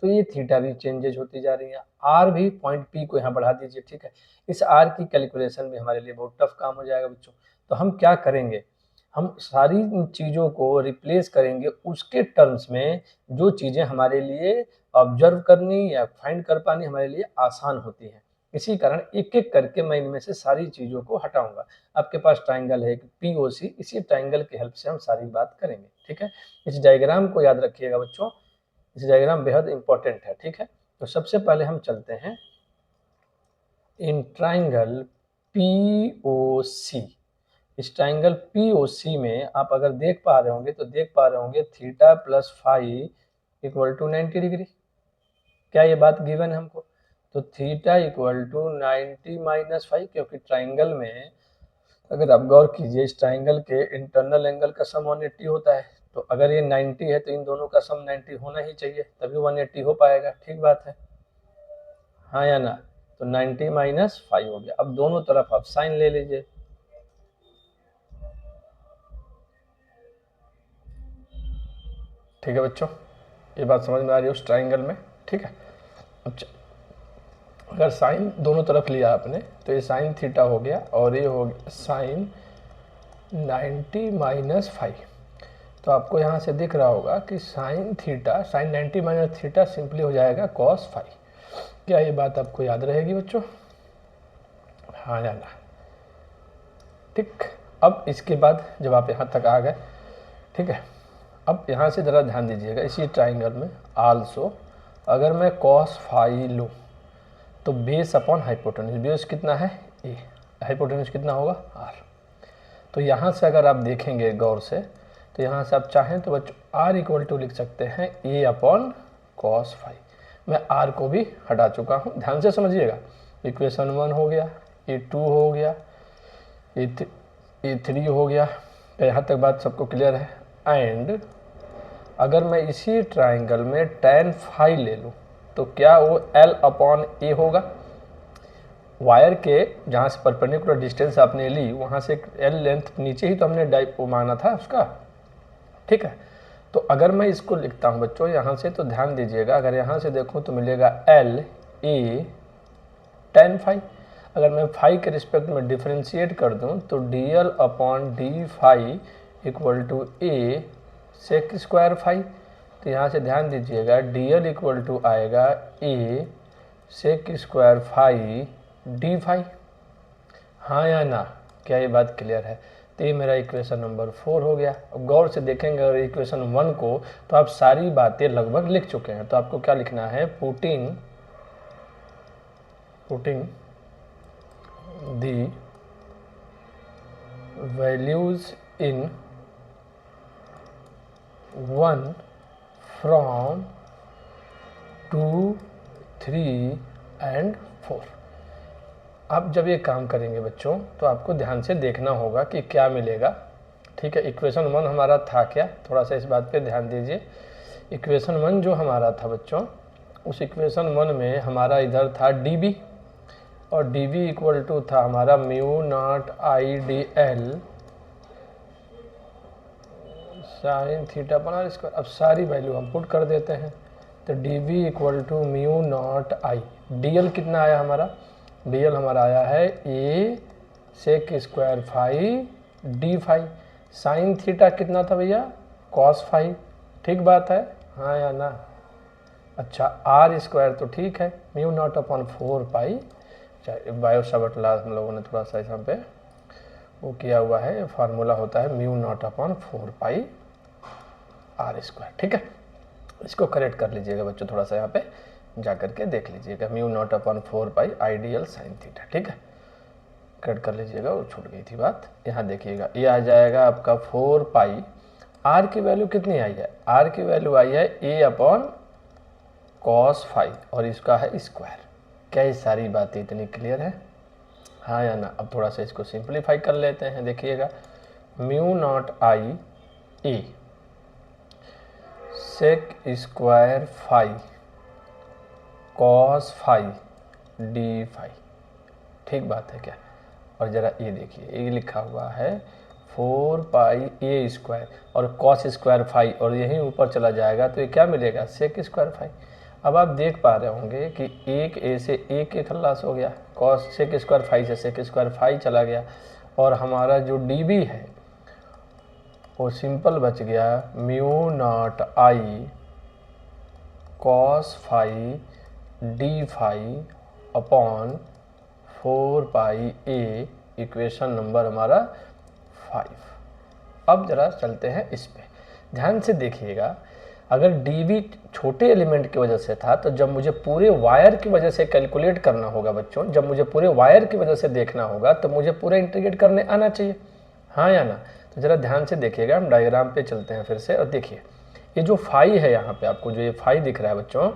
तो ये थीटा भी चेंजेज होती जा रही है। आर भी पॉइंट पी को यहाँ बढ़ा दीजिए, ठीक है। इस आर की कैलकुलेशन भी हमारे लिए बहुत टफ काम हो जाएगा बच्चों। तो हम क्या करेंगे, हम सारी चीज़ों को रिप्लेस करेंगे उसके टर्म्स में जो चीज़ें हमारे लिए ऑब्जर्व करनी या फाइंड कर पानी हमारे लिए आसान होती हैं। इसी कारण एक एक करके मैं इनमें से सारी चीज़ों को हटाऊंगा। आपके पास ट्राइंगल है पी ओ सी, इसी ट्राइंगल की हेल्प से हम सारी बात करेंगे, ठीक है। इस डायग्राम को याद रखिएगा बच्चों, इस डायग्राम बेहद इंपॉर्टेंट है, ठीक है। तो सबसे पहले हम चलते हैं इन ट्राइंगल पी ओ सी। इस ट्राइंगल पी ओ सी में आप अगर देख पा रहे होंगे तो देख पा रहे होंगे theta plus phi equal to 90 degree. क्या ये बात गिवन है हमको? तो theta equal to 90 minus phi, क्योंकि ट्राइंगल में अगर आप गौर कीजिए इस ट्राइंगल के इंटरनल एंगल का सम 180 होता है। तो अगर ये 90 है तो इन दोनों का सम 90 होना ही चाहिए, तभी 180 हो पाएगा। ठीक बात है, हाँ या ना? तो 90 माइनस फाइव हो गया। अब दोनों तरफ आप साइन ले लीजिए, ठीक है बच्चों, ये बात समझ में आ रही है उस ट्राइंगल में, ठीक है। अब अगर साइन दोनों तरफ लिया आपने तो ये साइन थीटा हो गया और ये हो गया साइन 90 माइनस फाइव। तो आपको यहाँ से दिख रहा होगा कि sine theta, sine 90 minus theta simply हो जाएगा कॉस फाइव। क्या ये बात आपको याद रहेगी बच्चों? हाँ या ना? ठीक। अब इसके बाद जब आप यहाँ तक आ गए, ठीक है, अब यहाँ से ज़रा ध्यान दीजिएगा, इसी ट्राइंगल में आल्सो अगर मैं कॉस फाइव लूँ तो बेस अपॉन हाइपोटेन्यूज, बेस कितना है ए, हाइपोटेन्यूज कितना होगा आर। तो यहाँ से अगर आप देखेंगे गौर से तो यहाँ से आप चाहें तो बच्चों आर इक्वल टू लिख सकते हैं ए अपॉन कॉस फाइव। मैं आर को भी हटा चुका हूँ, ध्यान से समझिएगा। इक्वेशन 1 हो गया, ए 2 हो गया, ए 3 हो गया। तो यहाँ तक बात सबको क्लियर है। एंड अगर मैं इसी ट्राइंगल में tan फाइव ले लूँ तो क्या वो L अपॉन ए होगा? वायर के जहाँ से परपेंडिकुलर डिस्टेंस आपने ली वहाँ से L लेंथ नीचे ही तो हमने डाइप को माना था उसका, ठीक है। तो अगर मैं इसको लिखता हूँ बच्चों यहाँ से, तो ध्यान दीजिएगा, अगर यहाँ से देखूँ तो मिलेगा L A tan फाइव। अगर मैं फाइव के रिस्पेक्ट में डिफ्रेंशिएट कर दूँ तो DL upon D five equal to A sec square five. तो यहाँ से ध्यान दीजिएगा DL इक्वल टू आएगा A sec square five D five. हाँ या ना? क्या ये बात क्लियर है? तो ये मेरा इक्वेशन नंबर 4 हो गया। अब गौर से देखेंगे अगर इक्वेशन 1 को तो आप सारी बातें लगभग लिख चुके हैं। तो आपको क्या लिखना है, putting the values in 1 from 2 3 and 4। आप जब ये काम करेंगे बच्चों तो आपको ध्यान से देखना होगा कि क्या मिलेगा, ठीक है। इक्वेशन 1 हमारा था क्या, थोड़ा सा इस बात पे ध्यान दीजिए। इक्वेशन 1 जो हमारा था बच्चों, उस इक्वेशन 1 में हमारा इधर था dB और dB इक्वल टू था हमारा mu naught I d l sine theta upon r square. अब सारी वैल्यू हम पुट कर देते हैं, तो dB equal to mu naught I, dl कितना आया हमारा, dl हमारा आया है A sec square five D five. Sine theta कितना था भैया, कॉस फाइव। ठीक बात है, हाँ या ना? अच्छा, आर स्क्वायर तो ठीक है, म्यू नॉट अपॉन 4 पाई, बायो सावर्ट लॉ हम लोगों ने थोड़ा सा यहाँ पे वो किया हुआ है, फार्मूला होता है mu naught upon 4 pi r square, ठीक है। इसको करेक्ट कर लीजिएगा बच्चों, थोड़ा सा यहाँ पे जा करके देख लीजिएगा, म्यू नॉट अपॉन 4 पाई आइडियल साइन थीटा, ठीक है। करेक्ट कर लीजिएगा, वो छूट गई थी बात। यहाँ देखिएगा ये आ जाएगा आपका 4 पाई, आर की वैल्यू कितनी आई है, आर की वैल्यू आई है ए अपॉन कॉस फाइव और इसका है स्क्वायर। क्या ये सारी बातें इतनी क्लियर है? हाँ या ना। अब थोड़ा सा इसको सिंप्लीफाई कर लेते हैं, देखिएगा mu naught I A sec square phi cos phi D phi, ठीक बात है क्या। और ज़रा ये देखिए, ये लिखा हुआ है 4 पाई ए स्क्वायर और कॉस स्क्वायर फाई, और यहीं ऊपर चला जाएगा तो ये क्या मिलेगा, सेक स्क्वायर फाई। अब आप देख पा रहे होंगे कि एक ए से एक खल्लास हो गया, कॉस सेक स्क्वायर फाई से सेक स्क्वायर फाई चला गया, और हमारा जो डी बी है वो सिंपल बच गया mu naught I cos phi D phi upon 4 pi A, equation number हमारा 5। अब जरा चलते हैं इस पे, ध्यान से देखिएगा। अगर डी छोटे एलिमेंट की वजह से था, तो जब मुझे पूरे वायर की वजह से कैलकुलेट करना होगा बच्चों, जब मुझे पूरे वायर की वजह से देखना होगा, तो मुझे पूरा इंटीग्रेट करने आना चाहिए, हाँ या ना। तो ज़रा ध्यान से देखिएगा, हम डायग्राम पे चलते हैं फिर से, और देखिए ये जो फाई है यहाँ पे आपको जो ये फाई दिख रहा है बच्चों,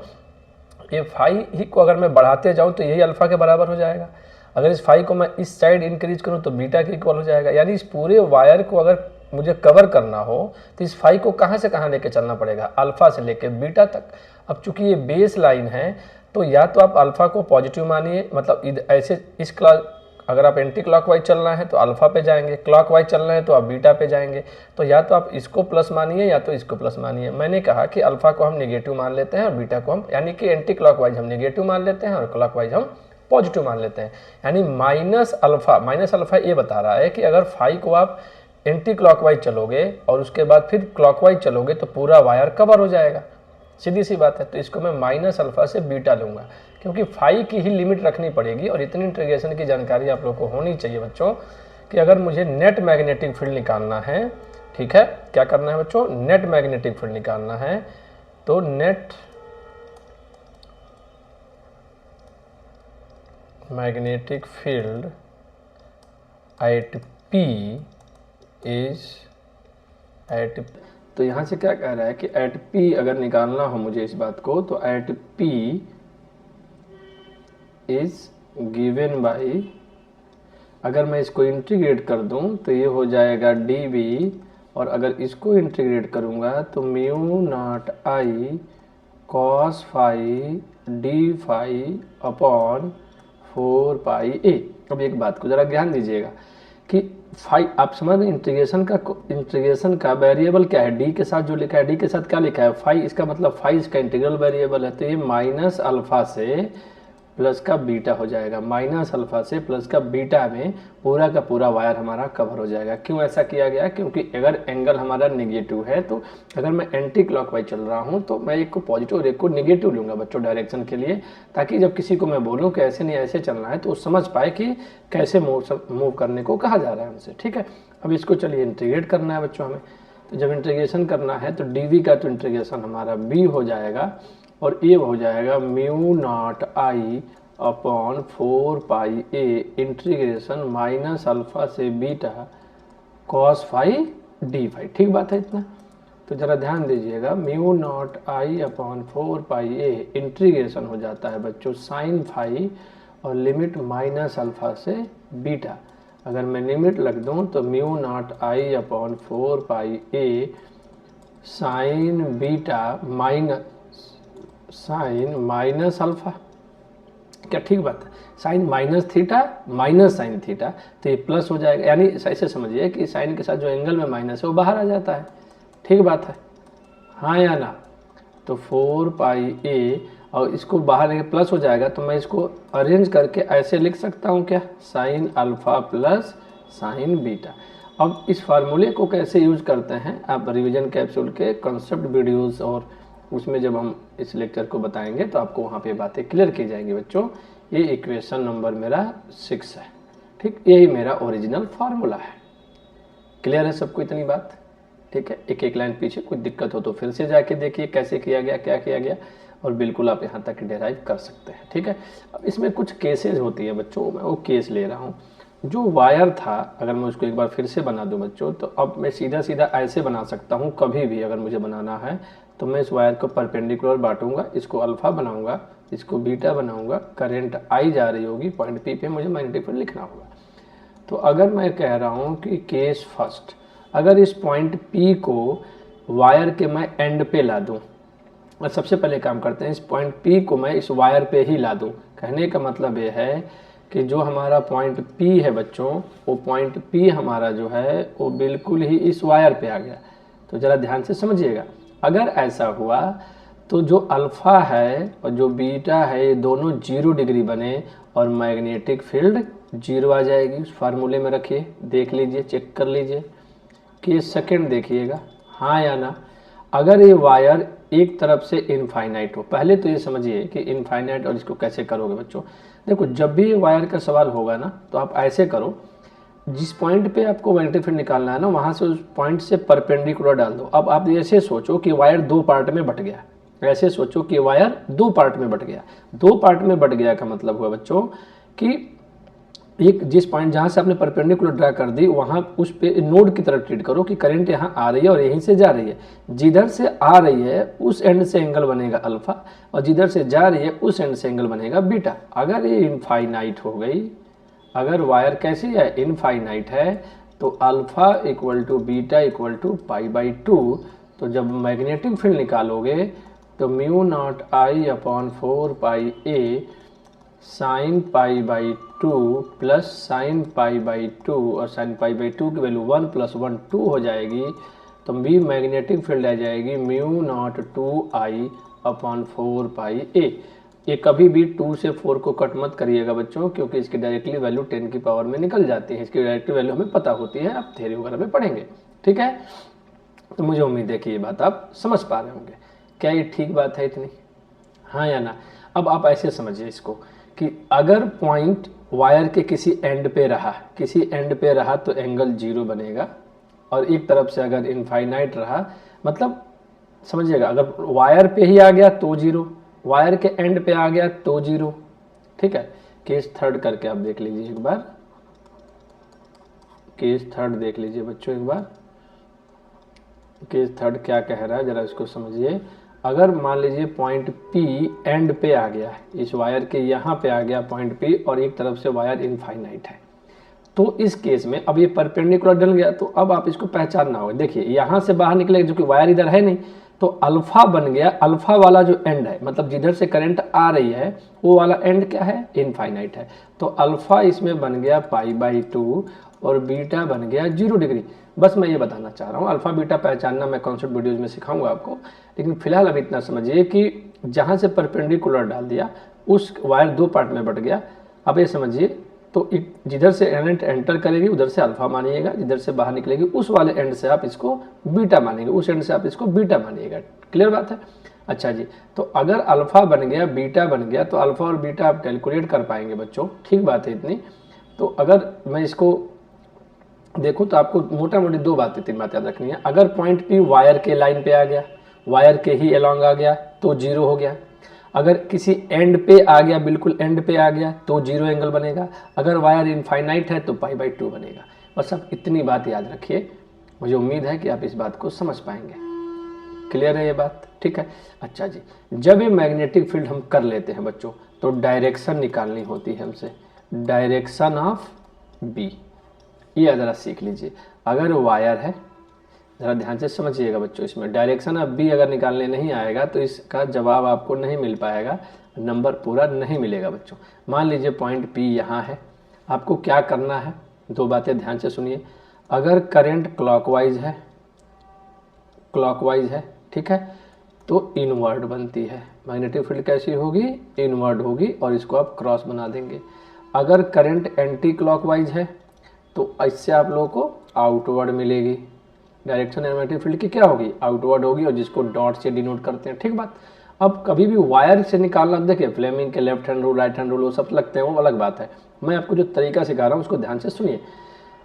ये फाई ही को अगर मैं बढ़ाते जाऊँ तो यही अल्फ़ा के बराबर हो जाएगा। अगर इस फाई को मैं इस साइड इंक्रीज करूँ तो बीटा के इक्वल हो जाएगा। यानी इस पूरे वायर को अगर मुझे कवर करना हो तो इस फाई को कहाँ से कहाँ लेके चलना पड़ेगा, अल्फ़ा से लेके बीटा तक। अब चूंकि ये बेस लाइन है, तो या तो आप अल्फ़ा को पॉजिटिव मानिए, मतलब ऐसे इस क्लास, अगर आप एंटी क्लॉकवाइज चलना है तो अल्फ़ा पे जाएंगे, क्लॉकवाइज चलना है तो आप बीटा पे जाएंगे। तो या तो आप इसको प्लस मानिए या तो इसको प्लस मानिए। मैंने कहा कि अल्फ़ा को हम नेगेटिव मान लेते हैं और बीटा को हम, यानी कि एंटी क्लॉकवाइज हम नेगेटिव मान लेते हैं और क्लॉकवाइज हम पॉजिटिव मान लेते हैं। यानी माइनस अल्फ़ा ये बता रहा है कि अगर फाई को आप एंटी क्लॉकवाइज चलोगे और उसके बाद फिर क्लॉकवाइज चलोगे तो पूरा वायर कवर हो जाएगा, सीधी सी बात है। तो इसको मैं माइनस अल्फ़ा से बीटा लूँगा, क्योंकि फाई की ही लिमिट रखनी पड़ेगी। और इतनी इंटीग्रेशन की जानकारी आप लोग को होनी चाहिए बच्चों कि अगर मुझे नेट मैग्नेटिक फील्ड निकालना है, ठीक है, क्या करना है बच्चों, नेट मैग्नेटिक फील्ड निकालना है, तो net magnetic field at P is at, तो यहाँ से क्या कह रहा है कि एट पी अगर निकालना हो मुझे इस बात को, तो at P is given by, अगर मैं इसको इंटीग्रेट कर दूं तो ये हो जाएगा डी वी, और अगर इसको इंटीग्रेट करूंगा तो mu naught I cos phi D phi upon 4 pi A. अब एक बात को ज़रा ध्यान दीजिएगा कि फाई, आप समझ रहे इंटीग्रेशन का वेरिएबल क्या है, डी के साथ जो लिखा है, डी के साथ क्या लिखा है फाई, इसका मतलब फाई इसका इंटीग्रल वेरिएबल है। तो ये माइनस अल्फ़ा से प्लस का बीटा हो जाएगा, माइनस अल्फ़ा से प्लस का बीटा में पूरा का पूरा वायर हमारा कवर हो जाएगा। क्यों ऐसा किया गया, क्योंकि अगर एंगल हमारा नेगेटिव है, तो अगर मैं एंटी क्लॉकवाइज चल रहा हूं तो मैं एक को पॉजिटिव और एक को नेगेटिव लूँगा बच्चों डायरेक्शन के लिए, ताकि जब किसी को मैं बोलूँ कि ऐसे नहीं ऐसे चलना है तो वो समझ पाए कि कैसे मूव करने को कहा जा रहा है हमसे, ठीक है। अब इसको चलिए इंटीग्रेट करना है बच्चों हमें, तो जब इंटीग्रेशन करना है तो डी का तो इंटीग्रेशन हमारा बी हो जाएगा, और ये हो जाएगा mu naught I upon 4 pi a integration minus alpha से beta cos phi D phi, ठीक बात है इतना। तो ज़रा ध्यान दीजिएगा, mu naught I upon 4 pi a integration हो जाता है बच्चों साइन फाई और लिमिट माइनस अल्फ़ा से बीटा। अगर मैं लिमिट लग दूँ तो mu naught I upon 4 pi a sine beta minus alpha, क्या ठीक बात है, sign minus theta minus sine theta, तो ये प्लस हो जाएगा। यानी ऐसे समझिए कि साइन के साथ जो एंगल में माइनस है वो बाहर आ जाता है, ठीक बात है, हाँ या ना। तो 4 पाई ए और इसको बाहर लेके प्लस हो जाएगा, तो मैं इसको अरेंज करके ऐसे लिख सकता हूँ क्या, sine alpha plus sign beta. अब इस फार्मूले को कैसे यूज करते हैं आप रिवीजन कैप्सूल के कॉन्सेप्ट वीडियोस और उसमें जब हम इस लेक्चर को बताएंगे तो आपको वहाँ पे बातें क्लियर की जाएंगी बच्चों। ये इक्वेशन नंबर मेरा 6 है, ठीक, यही मेरा ओरिजिनल फार्मूला है। क्लियर है सबको इतनी बात, ठीक है। एक एक लाइन पीछे कोई दिक्कत हो तो फिर से जाके देखिए कैसे किया गया, क्या किया गया, और बिल्कुल आप यहाँ तक डिराइव कर सकते हैं, ठीक है। अब इसमें कुछ केसेज होती है बच्चों, मैं वो केस ले रहा हूँ। जो वायर था, अगर मैं उसको एक बार फिर से बना दूं बच्चों, तो अब मैं सीधा सीधा ऐसे बना सकता हूं। कभी भी अगर मुझे बनाना है तो मैं इस वायर को परपेंडिकुलर बांटूंगा, इसको अल्फा बनाऊंगा, इसको बीटा बनाऊंगा, करंट आई जा रही होगी, पॉइंट पी पे मुझे मैग्नेटिक फील्ड लिखना होगा। तो अगर मैं कह रहा हूं कि केस फर्स्ट, अगर इस पॉइंट पी को वायर के मैं एंड पे ला दूं, और सबसे पहले काम करते हैं, इस पॉइंट पी को मैं इस वायर पे ही ला दूं। कहने का मतलब ये है कि जो हमारा पॉइंट पी है बच्चों, वो पॉइंट पी हमारा जो है वो बिल्कुल ही इस वायर पे आ गया। तो ज़रा ध्यान से समझिएगा, अगर ऐसा हुआ तो जो अल्फ़ा है और जो बीटा है ये दोनों 0 डिग्री बने और मैग्नेटिक फील्ड 0 आ जाएगी। उस फार्मूले में रखिए, देख लीजिए, चेक कर लीजिए कि सेकंड देखिएगा, हाँ या ना। अगर ये वायर एक तरफ से इनफाइनाइट हो, पहले तो ये समझिए कि इनफाइनाइट और इसको कैसे करोगे बच्चों। देखो, जब भी वायर का सवाल होगा ना, तो आप ऐसे करो, जिस पॉइंट पे आपको मैग्नेटिक फील्ड निकालना है ना, वहाँ से उस पॉइंट से परपेंडिकुलर डाल दो। अब आप ऐसे सोचो कि वायर 2 पार्ट में बट गया, ऐसे सोचो कि वायर 2 पार्ट में बट गया। 2 पार्ट में बट गया का मतलब हुआ बच्चों कि एक जिस पॉइंट जहाँ से आपने परपेंडिकुलर ड्रा कर दी, वहाँ उस पे नोड की तरह ट्रीट करो कि करंट यहाँ आ रही है और यहीं से जा रही है। जिधर से आ रही है उस एंड से एंगल बनेगा अल्फा, और जिधर से जा रही है उस एंड से एंगल बनेगा बीटा। अगर ये इनफाइनाइट हो गई, अगर वायर कैसी है, इनफाइनाइट है, तो alpha equal to beta equal to π/2। तो जब मैग्नेटिक फील्ड निकालोगे तो mu naught I upon 4πa sine π/2 plus sine π/2, और साइन π/2 की वैल्यू 1 + 1 2 हो जाएगी। तो भी मैग्नेटिक फील्ड आ जाएगी mu naught 2I upon 4πa। ये कभी भी 2 से 4 को कट मत करिएगा बच्चों, क्योंकि इसकी डायरेक्टली वैल्यू 10 की पावर में निकल जाती है। इसकी डायरेक्टली वैल्यू हमें पता होती है, आप थ्योरी वगैरह में पढ़ेंगे, ठीक है। तो मुझे उम्मीद है कि ये बात आप समझ पा रहे होंगे। क्या ये ठीक बात है इतनी, हाँ या ना। अब आप ऐसे समझिए इसको कि अगर पॉइंट वायर के किसी एंड पे रहा, किसी एंड पे रहा तो एंगल 0 बनेगा, और एक तरफ से अगर इनफाइनाइट रहा, मतलब समझिएगा, अगर वायर पे ही आ गया तो 0, वायर के एंड पे आ गया तो 0, ठीक है। केस थर्ड करके आप देख लीजिए एक बार, केस थर्ड देख लीजिए बच्चों एक बार। केस थर्ड क्या कह रहा है, जरा इसको समझिए। अगर मान लीजिए पॉइंट P एंड पे आ गया, इस वायर के यहाँ पे आ गया पॉइंट P, और एक तरफ से वायर इनफाइनाइट है, तो इस केस में अब ये परपेंडिकुलर डल गया, तो अब आप इसको पहचानना होगा। देखिए, यहाँ से बाहर निकलेगा, जो कि वायर इधर है नहीं, तो अल्फा बन गया। अल्फा वाला जो एंड है, मतलब जिधर से करंट आ रही है, वो वाला एंड क्या है, इनफाइनाइट है। तो अल्फा इसमें बन गया π/2 और बीटा बन गया 0 डिग्री। बस मैं ये बताना चाह रहा हूँ, अल्फा बीटा पहचानना मैं कॉन्सेप्ट वीडियोज में सिखाऊंगा आपको, लेकिन फिलहाल अभी इतना समझिए कि जहाँ से परपेंडिकुलर डाल दिया, उस वायर 2 पार्ट में बट गया। अब ये समझिए, तो जिधर से करंट एंटर करेगी उधर से अल्फा मानिएगा, जिधर से बाहर निकलेगी उस वाले एंड से आप इसको बीटा मानेंगे, उस एंड से आप इसको बीटा मानिएगा। क्लियर बात है। अच्छा जी, तो अगर अल्फा बन गया, बीटा बन गया, तो अल्फा और बीटा आप कैलकुलेट कर पाएंगे बच्चों, ठीक बात है इतनी। तो अगर मैं इसको देखो तो आपको मोटा मोटी 2 बातें 3 बातें याद रखनी है। अगर पॉइंट P वायर के लाइन पे आ गया, वायर के ही अलोंग आ गया, तो 0 हो गया। अगर किसी एंड पे आ गया, बिल्कुल एंड पे आ गया, तो 0 एंगल बनेगा। अगर वायर इनफाइनाइट है तो π/2 बनेगा। बस आप इतनी बात याद रखिए, मुझे उम्मीद है कि आप इस बात को समझ पाएंगे। क्लियर है ये बात, ठीक है। अच्छा जी, जब ये मैग्नेटिक फील्ड हम कर लेते हैं बच्चों, तो डायरेक्शन निकालनी होती है हमसे, डायरेक्शन ऑफ B। ये ज़रा सीख लीजिए। अगर वायर है, ज़रा ध्यान से समझिएगा बच्चों, इसमें डायरेक्शन ऑफ B अगर निकालने नहीं आएगा तो इसका जवाब आपको नहीं मिल पाएगा, नंबर पूरा नहीं मिलेगा बच्चों। मान लीजिए पॉइंट P यहाँ है, आपको क्या करना है, 2 बातें ध्यान से सुनिए। अगर करंट क्लॉकवाइज है, क्लॉकवाइज है, ठीक है, तो इनवर्ड बनती है। मैग्नेटिक फील्ड कैसी होगी, इनवर्ड होगी, और इसको आप क्रॉस बना देंगे। अगर करंट एंटी क्लॉकवाइज है तो इससे आप लोगों को आउटवर्ड मिलेगी। डायरेक्शन मैग्नेटिक फील्ड की क्या होगी, आउटवर्ड होगी, और जिसको डॉट से डिनोट करते हैं, ठीक बात। अब कभी भी वायर से निकालना, देखिए फ्लेमिंग के left hand rule, right hand rule, वो सब लगते हैं, वो अलग बात है। मैं आपको जो तरीका सिखा रहा हूँ उसको ध्यान से सुनिए।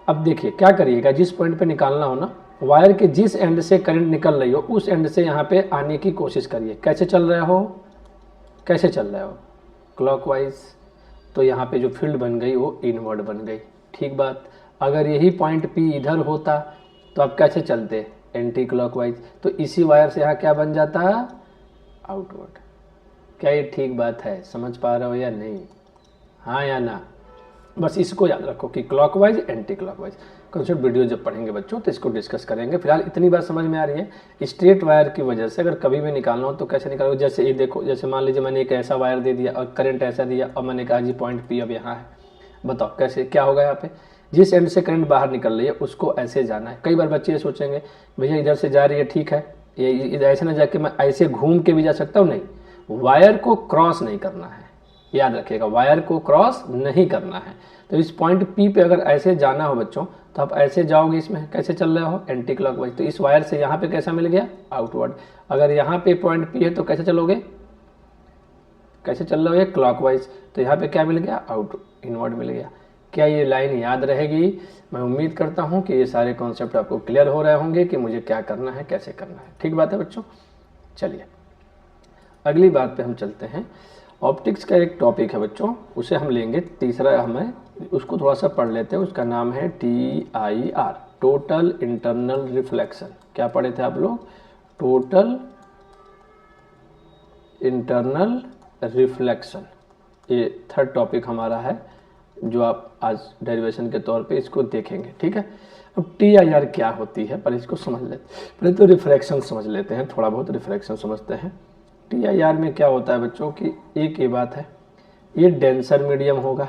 अब देखिए क्या करिएगा, जिस पॉइंट पे निकालना हो ना, वायर के जिस एंड से करंट निकल रही हो उस एंड से यहाँ पे आने की कोशिश करिए। कैसे चल रहे हो, कैसे चल रहे हो, क्लॉकवाइज। तो यहाँ पे जो फील्ड बन गई वो इनवर्ड बन गई। ठीक बात। अगर यही पॉइंट P इधर होता तो आप कैसे चलते, एंटी क्लॉकवाइज, तो इसी वायर से यहाँ क्या बन जाता, आउटवर्ड। क्या ये ठीक बात है, समझ पा रहे हो या नहीं, हाँ या ना। बस इसको याद रखो कि clockwise anti clockwise concept video जब पढ़ेंगे बच्चों तो इसको डिस्कस करेंगे। फिलहाल इतनी बात समझ में आ रही है। स्ट्रेट वायर की वजह से अगर कभी भी निकालना हो तो कैसे निकालोगे, जैसे ये देखो, जैसे मान लीजिए मैंने एक ऐसा वायर दे दिया और करंट ऐसा दिया और मैंने कहा जी पॉइंट P अब यहाँ है, बताओ कैसे क्या होगा। यहाँ पे जिस एंड से करंट बाहर निकल रही है उसको ऐसे जाना है। कई बार बच्चे ये सोचेंगे भैया इधर से जा रही है, ठीक है, ये ऐसे ना जाके मैं ऐसे घूम के भी जा सकता हूँ, नहीं, वायर को क्रॉस नहीं करना है, याद रखिएगा, वायर को क्रॉस नहीं करना है। तो इस पॉइंट P पे अगर ऐसे जाना हो बच्चों तो आप ऐसे जाओगे, इसमें कैसे चल रहे हो, एंटी क्लॉकवाइज, तो इस वायर से यहाँ पे कैसा मिल गया, आउटवर्ड। अगर यहाँ पे पॉइंट P है तो कैसे चलोगे, कैसे चल रहे हो, क्लॉकवाइज, तो यहाँ पे क्या मिल गया, आउट, इनवर्ड मिल गया। क्या ये लाइन याद रहेगी? मैं उम्मीद करता हूँ कि ये सारे कॉन्सेप्ट आपको क्लियर हो रहे होंगे कि मुझे क्या करना है, कैसे करना है। ठीक बात है बच्चों। चलिए अगली बात पे हम चलते हैं। ऑप्टिक्स का एक टॉपिक है बच्चों, उसे हम लेंगे तीसरा, हमें उसको थोड़ा सा पढ़ लेते हैं। उसका नाम है TIR, टोटल इंटरनल रिफ्लेक्शन। क्या पढ़े थे आप लोग, टोटल इंटरनल रिफ्लेक्शन। ये थर्ड टॉपिक हमारा है जो आप आज डेरिवेशन के तौर पे इसको देखेंगे। ठीक है, अब TIR क्या होती है पर इसको समझ लेते हैं। पहले तो रिफ्रैक्शन समझ लेते हैं, थोड़ा बहुत रिफ्रैक्शन समझते हैं। TIR में क्या होता है बच्चों की, एक ये बात है, ये डेंसर मीडियम होगा।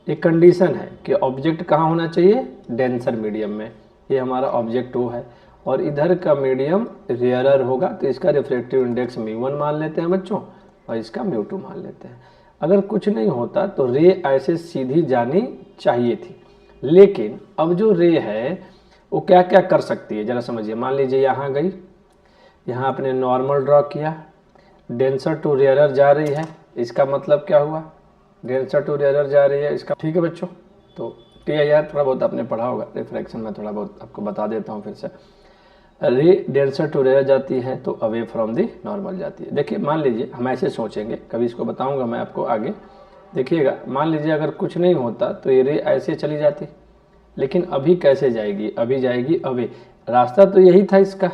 एक कंडीशन है कि ऑब्जेक्ट कहाँ होना चाहिए, डेंसर मीडियम में। ये हमारा ऑब्जेक्ट O है और इधर का मीडियम रेयरर होगा, तो इसका रिफ्रैक्टिव इंडेक्स μ1 मान लेते हैं बच्चों और इसका μ2 मान लेते हैं। अगर कुछ नहीं होता तो रे ऐसे सीधी जानी चाहिए थी, लेकिन अब जो रे है वो क्या क्या कर सकती है जरा समझिए। मान लीजिए यहाँ गई, यहाँ आपने नॉर्मल ड्रॉ किया, डेंसर टू रेयरर जा रही है, इसका मतलब क्या हुआ, डेंसर टू रेयरर जा रही है इसका। ठीक है बच्चों, तो TIR थोड़ा बहुत आपने पढ़ा होगा, रिफ्रैक्शन में थोड़ा बहुत आपको बता देता हूँ फिर से। रे डेंसर टू रेयर जाती है तो अवे फ्रॉम दी नॉर्मल जाती है। देखिए मान लीजिए हम ऐसे सोचेंगे, कभी इसको बताऊंगा मैं आपको आगे, देखिएगा। मान लीजिए अगर कुछ नहीं होता तो ये रे ऐसे चली जाती, लेकिन अभी कैसे जाएगी, अभी जाएगी अवे, रास्ता तो यही था इसका,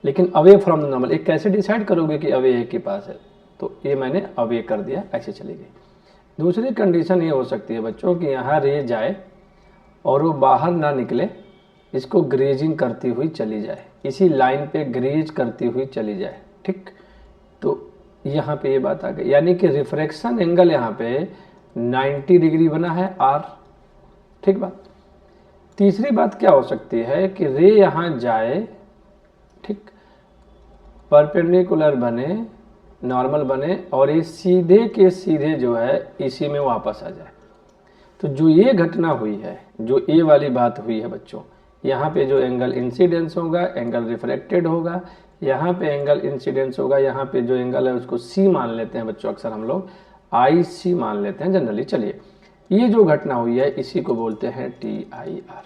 लेकिन अवे फ्रॉम द नॉर्मल। एक कैसे डिसाइड करोगे कि अवे एक के पास है, तो ये मैंने अवे कर दिया, ऐसे चली गई। दूसरी कंडीशन ये हो सकती है बच्चों कि यहाँ रे जाए और वो बाहर ना निकले, इसको ग्रेजिंग करती हुई चली जाए, इसी लाइन पे ग्रेज करती हुई चली जाए। ठीक, तो यहाँ पे ये बात आ गई, यानी कि रिफ्रैक्शन एंगल यहाँ पे 90 डिग्री बना है R। ठीक बात। तीसरी बात क्या हो सकती है कि रे यहाँ जाए, ठीक, परपेंडिकुलर बने, नॉर्मल बने और ये सीधे के सीधे जो है इसी में वापस आ जाए। तो जो ये घटना हुई है, जो ये वाली बात हुई है बच्चों, यहाँ पे जो एंगल इंसिडेंस होगा, एंगल रिफ्रैक्टेड होगा, यहाँ पे एंगल इंसिडेंस होगा, यहाँ पे जो एंगल है उसको C मान लेते हैं बच्चों, अक्सर हम लोग IC मान लेते हैं जनरली। चलिए ये जो घटना हुई है इसी को बोलते हैं TIR।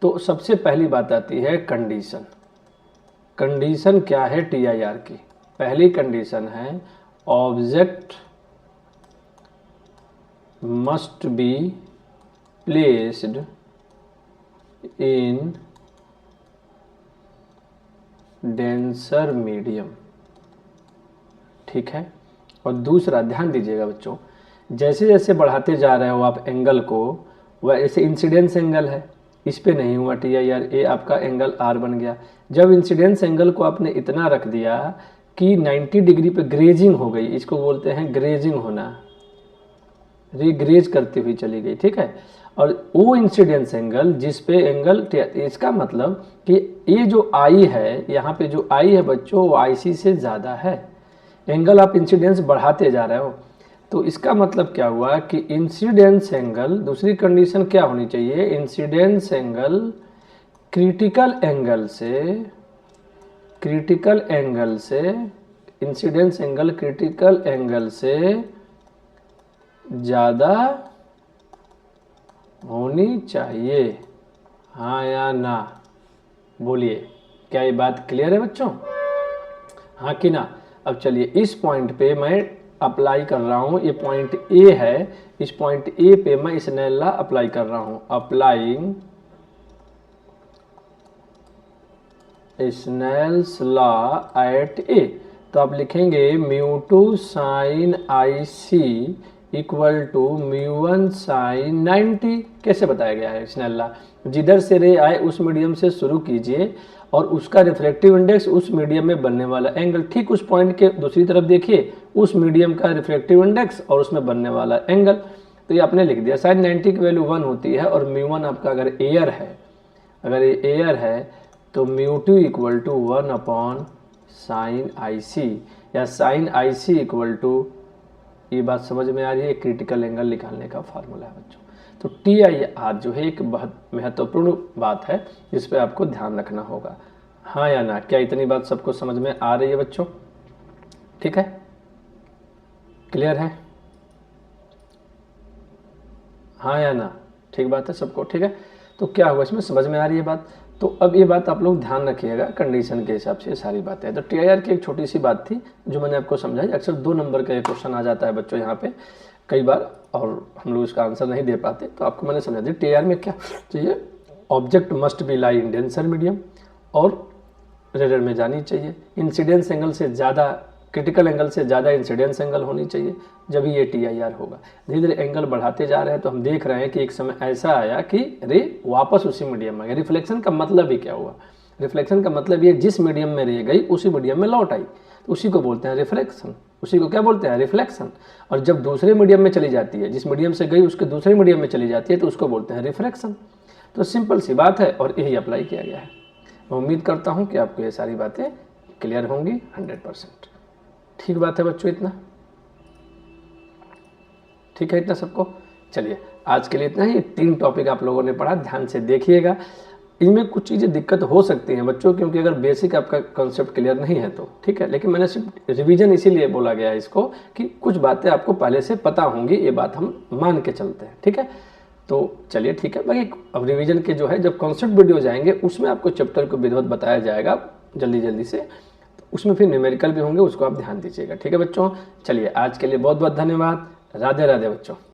तो सबसे पहली बात आती है कंडीशन। कंडीशन क्या है TIR की? पहली कंडीशन है object must be placed in denser medium. ठीक है, और दूसरा ध्यान दीजिएगा बच्चों, जैसे जैसे बढ़ाते जा रहे हो आप एंगल को, वैसे इंसिडेंस एंगल है, इस पे नहीं हुआ TIR, ये आपका एंगल R बन गया। जब इंसिडेंस एंगल को आपने इतना रख दिया कि 90 डिग्री पे ग्रेजिंग हो गई, इसको बोलते हैं ग्रेजिंग होना, रिग्रेज करती हुई चली गई। ठीक है, और वो इंसिडेंस एंगल जिस पे एंगल, इसका मतलब कि ये जो I है, यहाँ पे जो I है बच्चों वो IC से ज़्यादा है। एंगल आप इंसिडेंस बढ़ाते जा रहे हो, तो इसका मतलब क्या हुआ कि इंसिडेंस एंगल, दूसरी कंडीशन क्या होनी चाहिए, इंसिडेंस एंगल क्रिटिकल एंगल से इंसिडेंस एंगल क्रिटिकल एंगल से ज़्यादा होनी चाहिए, हाँ या ना, बोलिए। क्या ये बात क्लियर है बच्चों, हाँ कि ना? अब चलिए इस पॉइंट पे मैं अप्लाई कर रहा हूँ, ये पॉइंट ए है, इस पॉइंट ए पे मैं स्नेल लॉ अप्लाई कर रहा हूँ, applying Snell's law at A. तो आप लिखेंगे μ2 sin IC equal to μ1 sin 90। कैसे बताया गया है स्नेल लॉ? जिधर से रे आए उस मीडियम से शुरू कीजिए और उसका रिफ्लेक्टिव इंडेक्स उस मीडियम में बनने वाला एंगल, ठीक उस पॉइंट के दूसरी तरफ देखिए, उस मीडियम का रिफ्लेक्टिव इंडेक्स और उसमें बनने वाला एंगल। तो ये आपने लिख दिया। sin 90 की वैल्यू 1 होती है और μ1 आपका अगर एयर है, अगर ये एयर है तो μ2 equal to 1 upon sin IC, या sin IC इक्वल टू, ये बात समझ में आ रही है, क्रिटिकल एंगल निकालने का फार्मूला है बच्चों। तो TIR जो है एक बहुत महत्वपूर्ण बात है जिस पे आपको ध्यान रखना होगा। हाँ या ना? क्या इतनी बात सबको समझ में आ रही है बच्चों? ठीक है, क्लियर है? हाँ या ना? ठीक बात है सबको, ठीक है। तो क्या हुआ, इसमें समझ में आ रही है बात? तो अब ये बात आप लोग ध्यान रखिएगा, कंडीशन के हिसाब से सारी बातें। तो TIR की एक छोटी सी बात थी जो मैंने आपको समझाई। अक्सर 2 नंबर का क्वेश्चन आ जाता है बच्चों यहाँ पे कई बार, और हम लोग इसका आंसर नहीं दे पाते, तो आपको मैंने समझा दी। TIR में क्या चाहिए? Object must be lie in denser medium और रेडर में जानी चाहिए, इंसिडेंस एंगल से ज़्यादा, क्रिटिकल एंगल से ज़्यादा इंसिडेंस एंगल होनी चाहिए, जब ये TIR होगा। धीरे धीरे एंगल बढ़ाते जा रहे हैं तो हम देख रहे हैं कि एक समय ऐसा आया कि रे वापस उसी मीडियम में गया। रिफ्लेक्शन का मतलब ही क्या हुआ? रिफ्लेक्शन का मतलब ये जिस मीडियम में रे गई उसी मीडियम में लौट आई, तो उसी को बोलते हैं रिफ्लेक्शन। उसी को क्या बोलते हैं? रिफ्लेक्शन। और जब दूसरे मीडियम में चली जाती है, जिस मीडियम से गई उसके दूसरे मीडियम में चली जाती है, तो उसको बोलते हैं रिफ्रैक्शन। तो सिंपल सी बात है और यही अप्लाई किया गया है। मैं उम्मीद करता हूँ कि आपको ये सारी बातें क्लियर होंगी 100%। ठीक बात है बच्चों, इतना ठीक है, इतना सबको? चलिए आज के लिए इतना ही। 3 टॉपिक आप लोगों ने पढ़ा, ध्यान से देखिएगा। इनमें कुछ चीज़ें दिक्कत हो सकती हैं बच्चों, क्योंकि अगर बेसिक आपका कॉन्सेप्ट क्लियर नहीं है तो ठीक है, लेकिन मैंने सिर्फ रिवीजन इसीलिए बोला गया है इसको कि कुछ बातें आपको पहले से पता होंगी, ये बात हम मान के चलते हैं। ठीक है, तो चलिए ठीक है। बाकी अब रिवीजन के जो है जब कॉन्सेप्ट वीडियो जाएंगे उसमें आपको चैप्टर को विधिवत बताया जाएगा जल्दी से, उसमें फिर न्यूमेरिकल भी होंगे, उसको आप ध्यान दीजिएगा। ठीक है बच्चों, चलिए आज के लिए बहुत बहुत धन्यवाद। राधे राधे बच्चों।